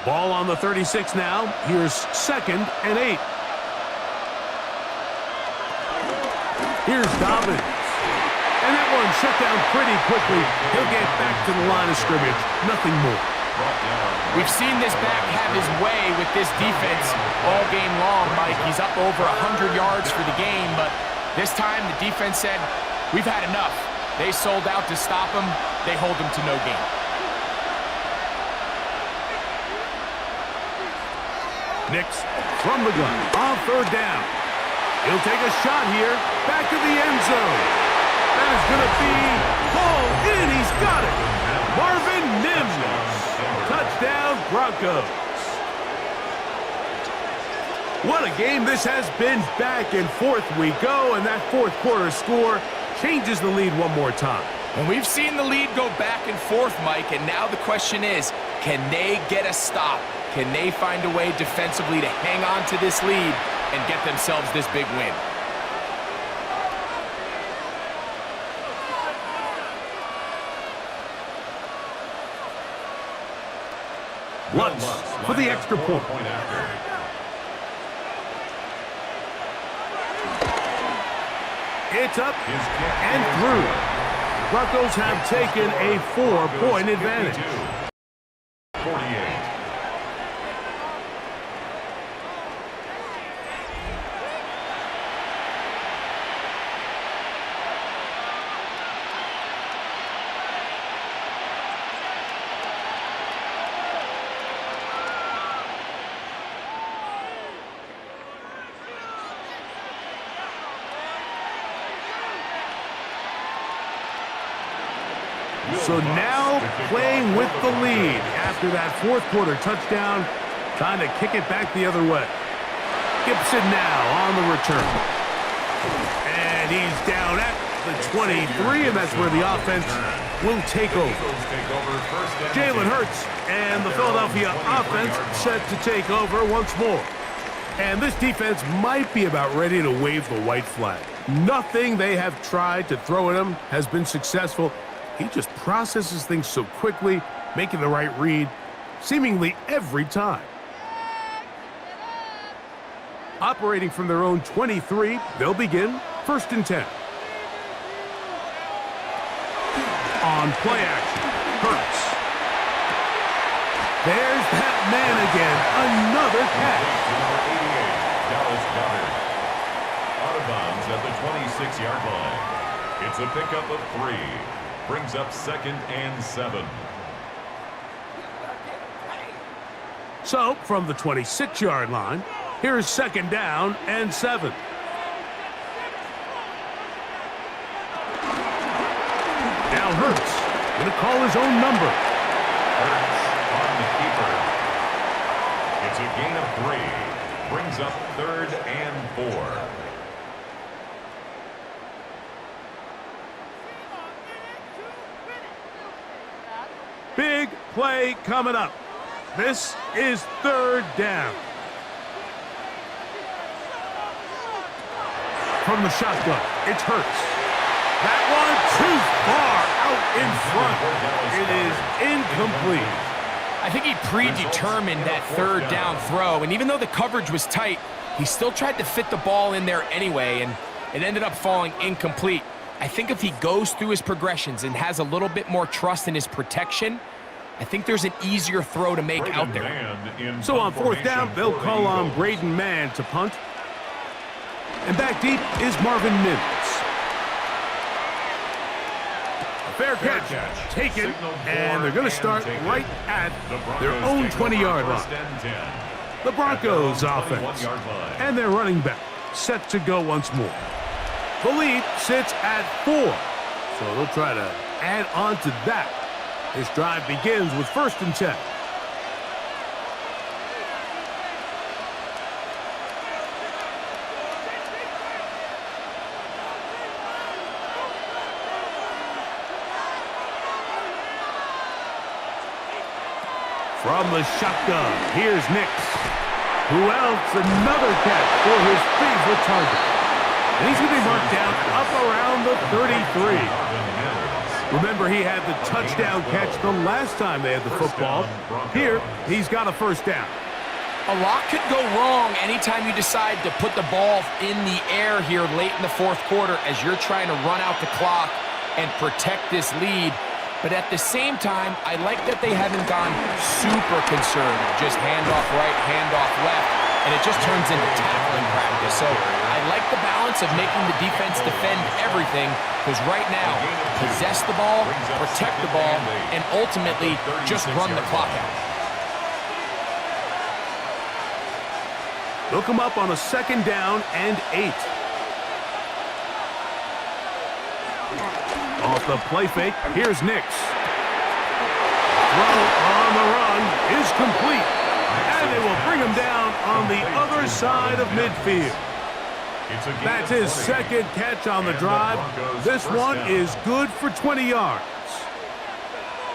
Ball on the 36 now. Here's 2nd and 8. Here's Dobbins. And that one shut down pretty quickly. He'll get back to the line of scrimmage. Nothing more. We've seen this back have his way with this defense all game long, Mike. He's up over 100 yards for the game, but this time the defense said, we've had enough. They sold out to stop him. They hold him to no gain. Nix from the gun on 3rd down. He'll take a shot here. Back to the end zone. That is going to be hauled in. He's got it. Marvin Mims. Touchdown, Broncos. What a game this has been. Back and forth we go, and that 4th quarter score changes the lead one more time. And we've seen the lead go back and forth, Mike, and now the question is, can they get a stop? Can they find a way defensively to hang on to this lead and get themselves this big win? Lutz for the extra point. It's up and through. Broncos have taken a 4-point advantage. 48. So now playing with the lead after that fourth quarter touchdown, trying to kick it back the other way. Gibson now on the return. And he's down at the 23, and that's where the offense will take over. Jalen Hurts and the Philadelphia offense set to take over once more. And this defense might be about ready to wave the white flag. Nothing they have tried to throw at him has been successful. He just processes things so quickly, making the right read, seemingly every time. Operating from their own 23, they'll begin 1st and 10. On play action, Hurts. There's that man again, another catch. Dallas Goedert. Out of bounds at the 26-yard line. It's a pickup of 3. Brings up 2nd and 7. So, from the 26-yard line, here's 2nd down and 7. Now Hurts going to call his own number. Hurts on the keeper. It's a gain of 3. Brings up 3rd and 4. Big play coming up. This is 3rd down. From the shotgun, it's Hurts. That one too far out in front. It is incomplete. I think he predetermined that 3rd down throw, and even though the coverage was tight, he still tried to fit the ball in there anyway, and it ended up falling incomplete. I think if he goes through his progressions and has a little bit more trust in his protection, I think there's an easier throw to make out there. So on 4th down, they'll call on Braden Mann to punt. And back deep is Marvin Mims. A fair catch taken, and they're going to start right at their own 20-yard line. The Broncos offense and their running back set to go once more. The lead sits at 4, so they'll try to add on to that. This drive begins with 1st and 10. From the shotgun, here's Nix. Who else? Another catch for his favorite target. And he's going to be marked down up around the 33. Remember, he had the touchdown catch the last time they had the football. Here, he's got a 1st down. A lot could go wrong anytime you decide to put the ball in the air here late in the 4th quarter as you're trying to run out the clock and protect this lead. But at the same time, I like that they haven't gone super conservative. Just handoff right, handoff left, and it just turns into tackling practice. So I like the balance of making the defense defend everything, because right now, possess the ball, protect the ball, and ultimately just run the clock out. They'll come up on a 2nd down and 8. Off the play fake, here's Nix. Throw on the run is complete. And they will bring him down on the other side of midfield. That's his 2nd catch on the drive. This one is good for 20 yards.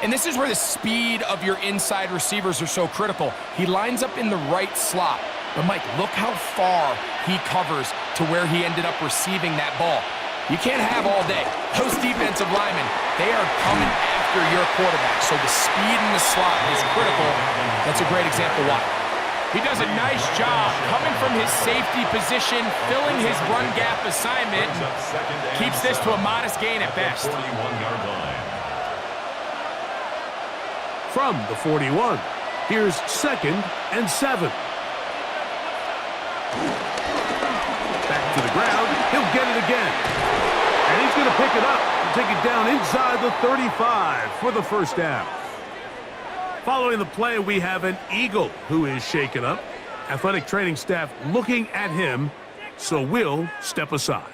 And this is where the speed of your inside receivers are so critical. He lines up in the right slot. But, Mike, look how far he covers to where he ended up receiving that ball. You can't have all day. Those defensive linemen, they are coming after after your quarterback, so the speed in the slot is critical. That's a great example why. He does a nice job coming from his safety position, filling his run gap assignment, keeps this to a modest gain at best. From the 41, here's 2nd and 7. Back to the ground, he'll get it again. And he's going to pick it up and take it down inside the 35 for the first down. Following the play, we have an Eagle who is shaken up. Athletic training staff looking at him, so we'll step aside.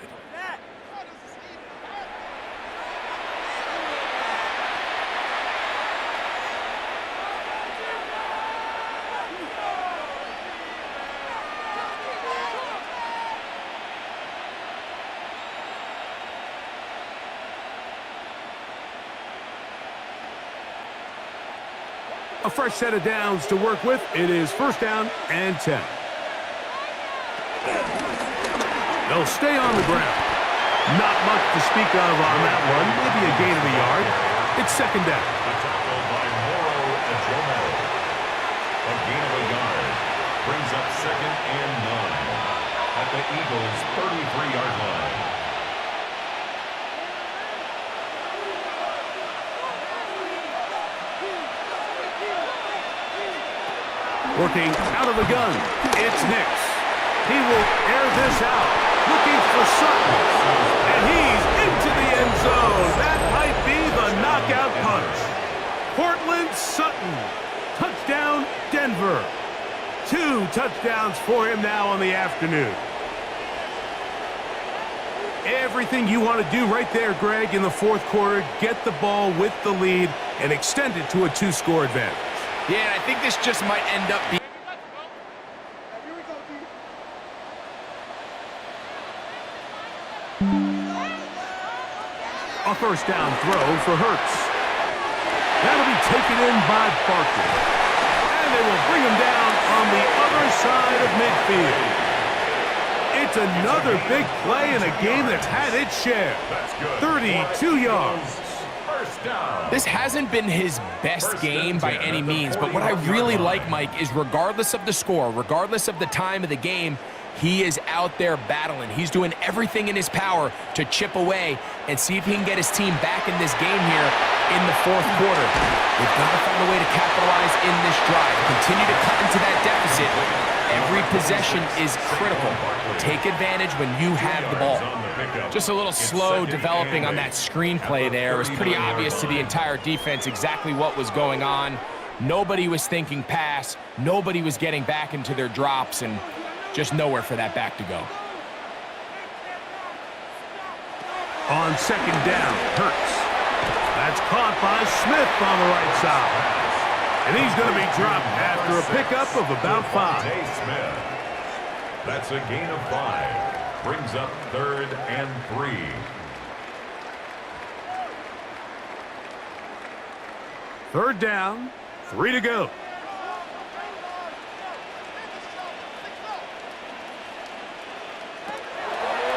A fresh set of downs to work with. It is 1st down and 10. They'll stay on the ground. Not much to speak of on that one. Maybe a gain of a yard. It's 2nd down. A tackle by Moro Ajomo. A gain of a yard. Brings up 2nd and 9 at the Eagles' 33-yard line. Working out of the gun, it's Nix. He will air this out, looking for Sutton. And he's into the end zone. That might be the knockout punch. Cortland Sutton, touchdown Denver. 2 touchdowns for him now on the afternoon. Everything you want to do right there, Greg, in the 4th quarter, get the ball with the lead and extend it to a 2-score advantage. Yeah, and I think this just might end up being a 1st down throw for Hurts. That'll be taken in by Barkley. And they will bring him down on the other side of midfield. It's another big play in a game that's had its share. 32 yards. This hasn't been his best game by any means, but what I really like, Mike, is regardless of the score, regardless of the time of the game, he is out there battling. He's doing everything in his power to chip away and see if he can get his team back in this game here in the 4th quarter. They've got to find a way to capitalize in this drive. Continue to cut into that deficit. Every possession is critical. Take advantage when you have the ball. Just a little slow developing on that screenplay there. It was pretty obvious to the entire defense exactly what was going on. Nobody was thinking pass. Nobody was getting back into their drops, and just nowhere for that back to go. On 2nd down, Hurts. That's caught by Smith on the right side. And he's going to be dropped after a pickup of about 5. Smith. That's a gain of 5. Brings up 3rd and 3. Third down, 3 to go.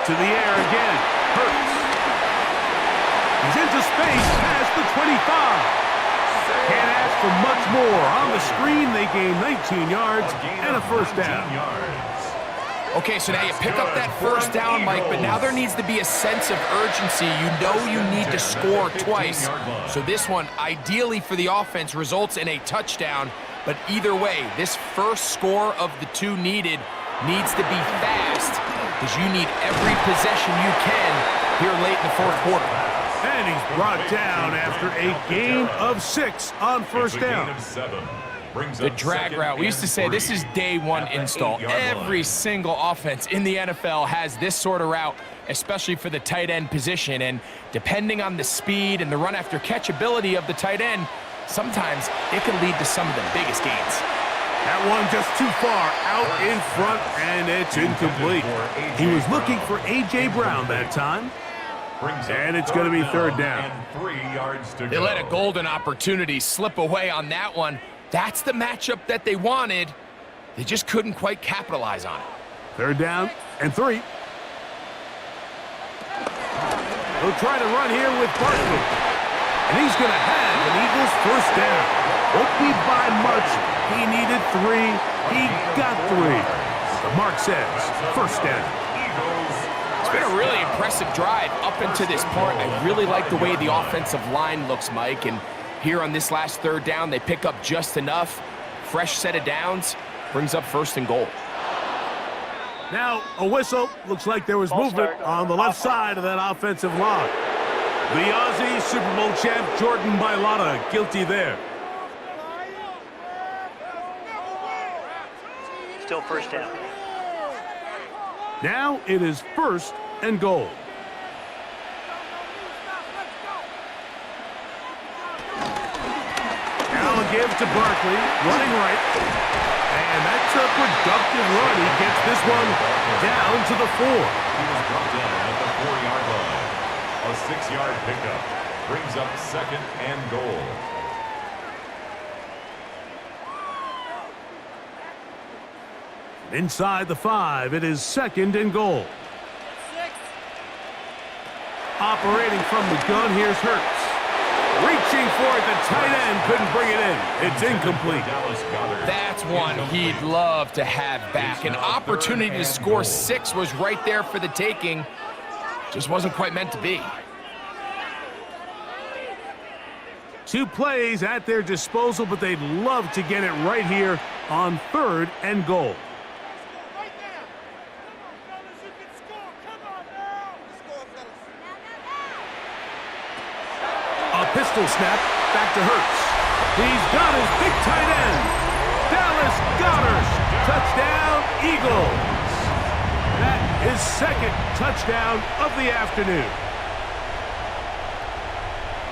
To the air again, Hurts. He's into space past the 25. Can't ask for much more. On the screen, they gain 19 yards and a 1st down. Okay, so now you pick up that 1st down, Mike, but now there needs to be a sense of urgency. You know you need to score twice. So this one, ideally for the offense, results in a touchdown. But either way, this first score of the 2 needed needs to be fast, because you need every possession you can here late in the 4th quarter. And he's brought down after a gain of 6 on 1st down. The drag route. We used to say this is day 1 install. Every single offense in the NFL has this sort of route, especially for the tight end position. And depending on the speed and the run after catch ability of the tight end, sometimes it can lead to some of the biggest gains. That one just too far out in front, and it's incomplete. He was looking for A.J. Brown that time. And it's going to be 3rd down. They let a golden opportunity slip away on that one. That's the matchup that they wanted. They just couldn't quite capitalize on it. 3rd down and 3. He'll try to run here with Barkley. And he's going to have an Eagles first down. Won't be by much. He needed 3. He got 3. The mark says first down. It's been a really impressive drive up until this point. I really like the way the offensive line looks, Mike. And here on this last third down, they pick up just enough. Fresh set of downs. Brings up first and goal. Now, a whistle. Looks like there was movement on the left side of that offensive line. The Aussie Super Bowl champ Jordan Mailata guilty there. Still first down. Now it is first and goal. Now a give to Barkley, running right. And that's a productive run. He gets this one down to the 4. He was brought down at the 4-yard line. A 6-yard pickup brings up second and goal. Inside the 5, it is second and goal. Operating from the gun, here's Hurts. Reaching for it, the tight end couldn't bring it in. It's incomplete. That's one he'd love to have back. An opportunity to score 6 was right there for the taking. Just wasn't quite meant to be. 2 plays at their disposal, but they'd love to get it right here on third and goal. A pistol snap, back to Hurts. He's got his big tight end. Dallas Goedert, touchdown Eagles. That is second touchdown of the afternoon.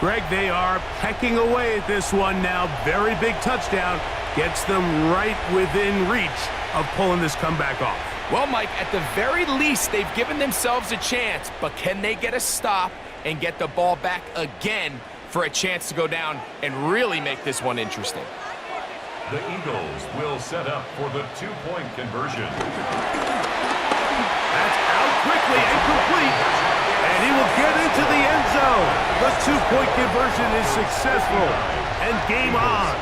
Greg, they are pecking away at this one now. Very big touchdown. Gets them right within reach of pulling this comeback off. Well, Mike, at the very least, they've given themselves a chance, but can they get a stop and get the ball back again for a chance to go down and really make this one interesting? The Eagles will set up for the 2-point conversion. That's out quickly and complete. And he will get into the end zone. The 2-point conversion is successful. And game on.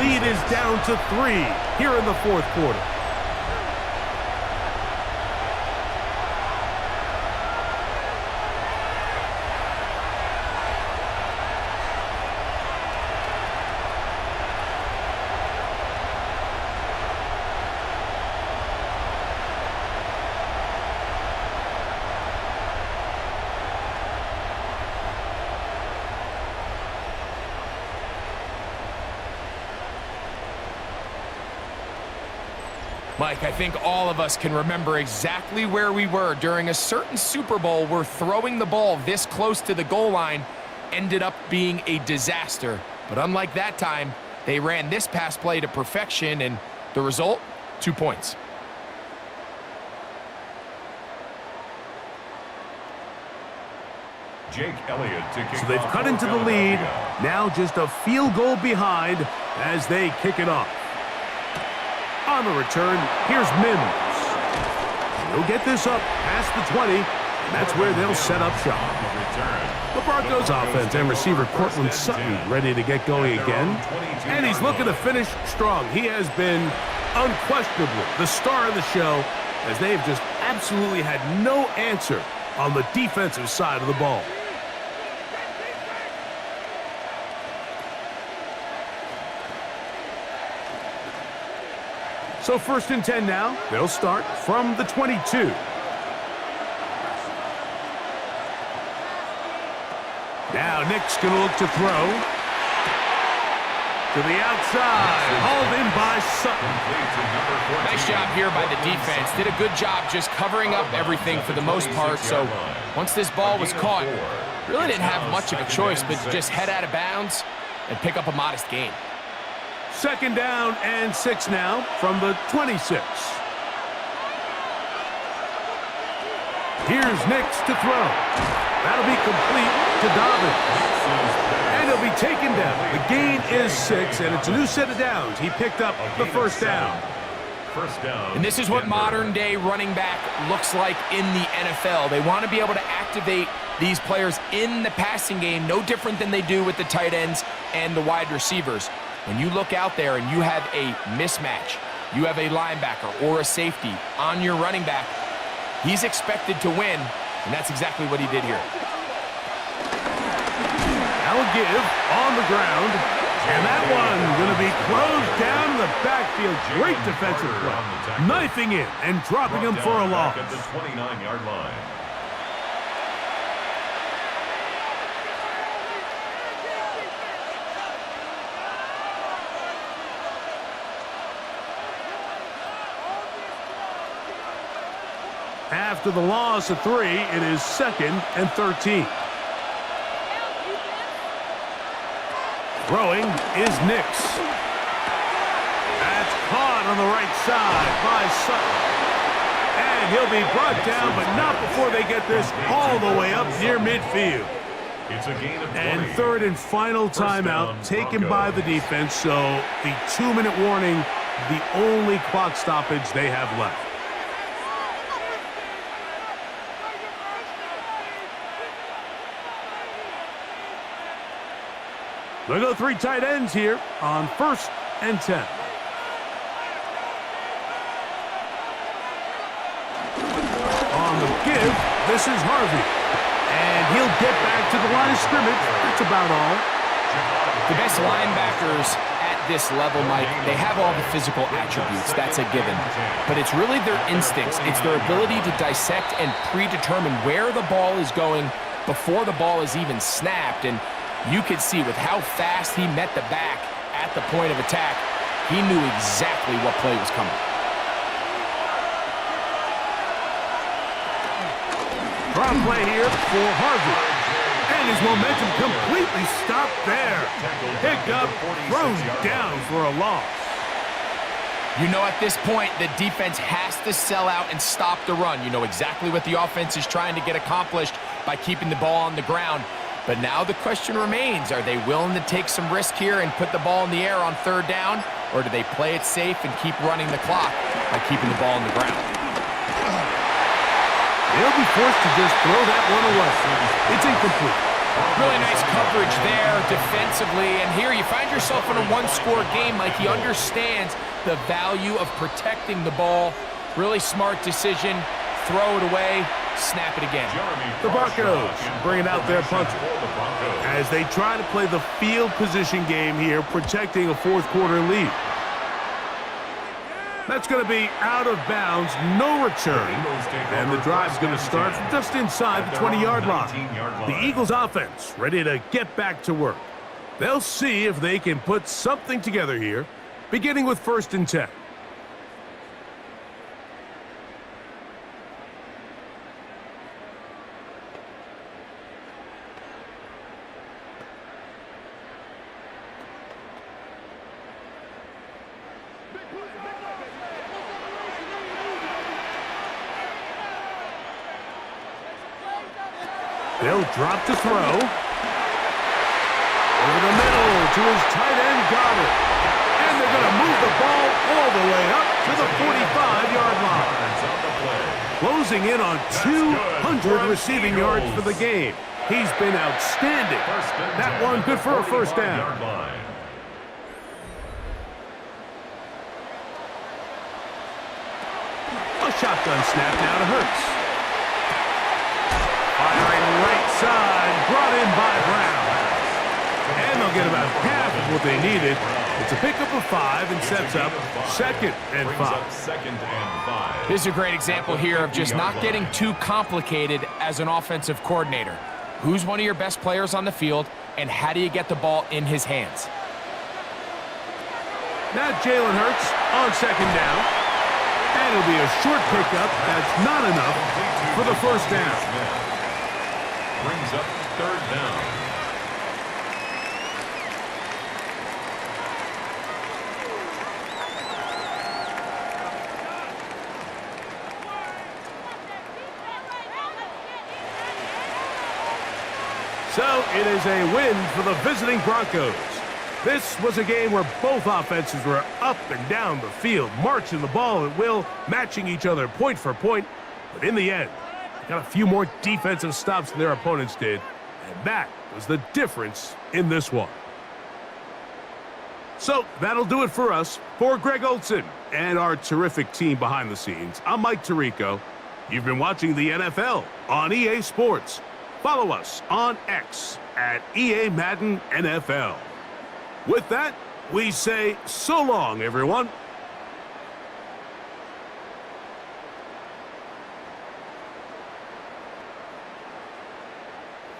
Lead is down to 3 here in the fourth quarter. Mike, I think all of us can remember exactly where we were during a certain Super Bowl where throwing the ball this close to the goal line ended up being a disaster. But unlike that time, they ran this pass play to perfection, and the result, 2 points. Jake Elliott to kick So they've off cut for into the lead. Philadelphia. Now just a field goal behind as they kick it off. On the return, here's Mims. He'll get this up past the 20, and that's where they'll set up shop. The Broncos offense and receiver Cortland Sutton ready to get going again. And he's looking to finish strong. He has been unquestionably the star of the show as they've just absolutely had no answer on the defensive side of the ball. So 1st and 10 now. They'll start from the 22. Now Nick's going to look to throw. To the outside. Hauled in by Sutton. Nice job here by the defense. Did a good job just covering up everything for the most part. So once this ball was caught, really didn't have much of a choice but to just head out of bounds and pick up a modest gain. 2nd down and 6 now from the 26. Here's Nix to throw. That'll be complete to Dobbins. And he'll be taken down. The gain is 6, and it's a new set of downs. He picked up the first down. And this is what modern-day running back looks like in the NFL. They want to be able to activate these players in the passing game no different than they do with the tight ends and the wide receivers. When you look out there and you have a mismatch, you have a linebacker or a safety on your running back, he's expected to win, and that's exactly what he did here. Now a give on the ground, and that one going to be closed down in the backfield. Great defensive play. Knifing in and dropping him for a loss. At the 29-yard line. After the loss of 3, it is 2nd and 13. Throwing is Nix. That's caught on the right side by Sutton. And he'll be brought down, but not before they get this all the way up near midfield. It's a gain of 20. And 3rd and final timeout taken by the defense, so the 2-minute warning, the only clock stoppage they have left. They'll go 3 tight ends here on 1st and 10. On the give, this is Harvey. And he'll get back to the line of scrimmage. That's about all. The best linebackers at this level, Mike, they have all the physical attributes. That's a given. But it's really their instincts. It's their ability to dissect and predetermine where the ball is going before the ball is even snapped. And you could see with how fast he met the back at the point of attack, he knew exactly what play was coming. Drop play here for Harvey. And his momentum completely stopped there. Picked up, thrown down for a loss. You know, at this point, the defense has to sell out and stop the run. You know exactly what the offense is trying to get accomplished by keeping the ball on the ground. But now the question remains, are they willing to take some risk here and put the ball in the air on 3rd down? Or do they play it safe and keep running the clock by keeping the ball on the ground? They'll be forced to just throw that one away. It's incomplete. Really nice coverage there defensively. And here you find yourself in a 1-score game. Like, he understands the value of protecting the ball. Really smart decision. Throw it away. Snap it again. The Broncos bringing out their punter as they try to play the field position game here, protecting a 4th-quarter lead. That's going to be out of bounds, no return, and the drive's going to start from just inside the 20-yard line. The Eagles offense ready to get back to work. They'll see if they can put something together here, beginning with 1st and 10. They'll drop to throw. Over the middle to his tight end, Goddard. And they're going to move the ball all the way up to the 45-yard line. Closing in on 200 receiving yards for the game. He's been outstanding. That one good for a 1st down. A shotgun snap now to Hurts. Firing right side, brought in by Brown. And they'll get about half of what they needed. It's a pickup of 5 and sets up 2nd and 5. This is a great example here of just not getting too complicated as an offensive coordinator. Who's one of your best players on the field, and how do you get the ball in his hands? Now Jalen Hurts on 2nd down. And it'll be a short pickup. That's not enough for the 1st down. Brings up 3rd down. So it is a win for the visiting Broncos. This was a game where both offenses were up and down the field, marching the ball at will, matching each other point for point. But in the end, got a few more defensive stops than their opponents did, and that was the difference in this one. So that'll do it for us. For Greg Olsen and our terrific team behind the scenes, I'm Mike Tirico. You've been watching the NFL on EA Sports. Follow us on X at EA Madden NFL. With that, we say so long, everyone.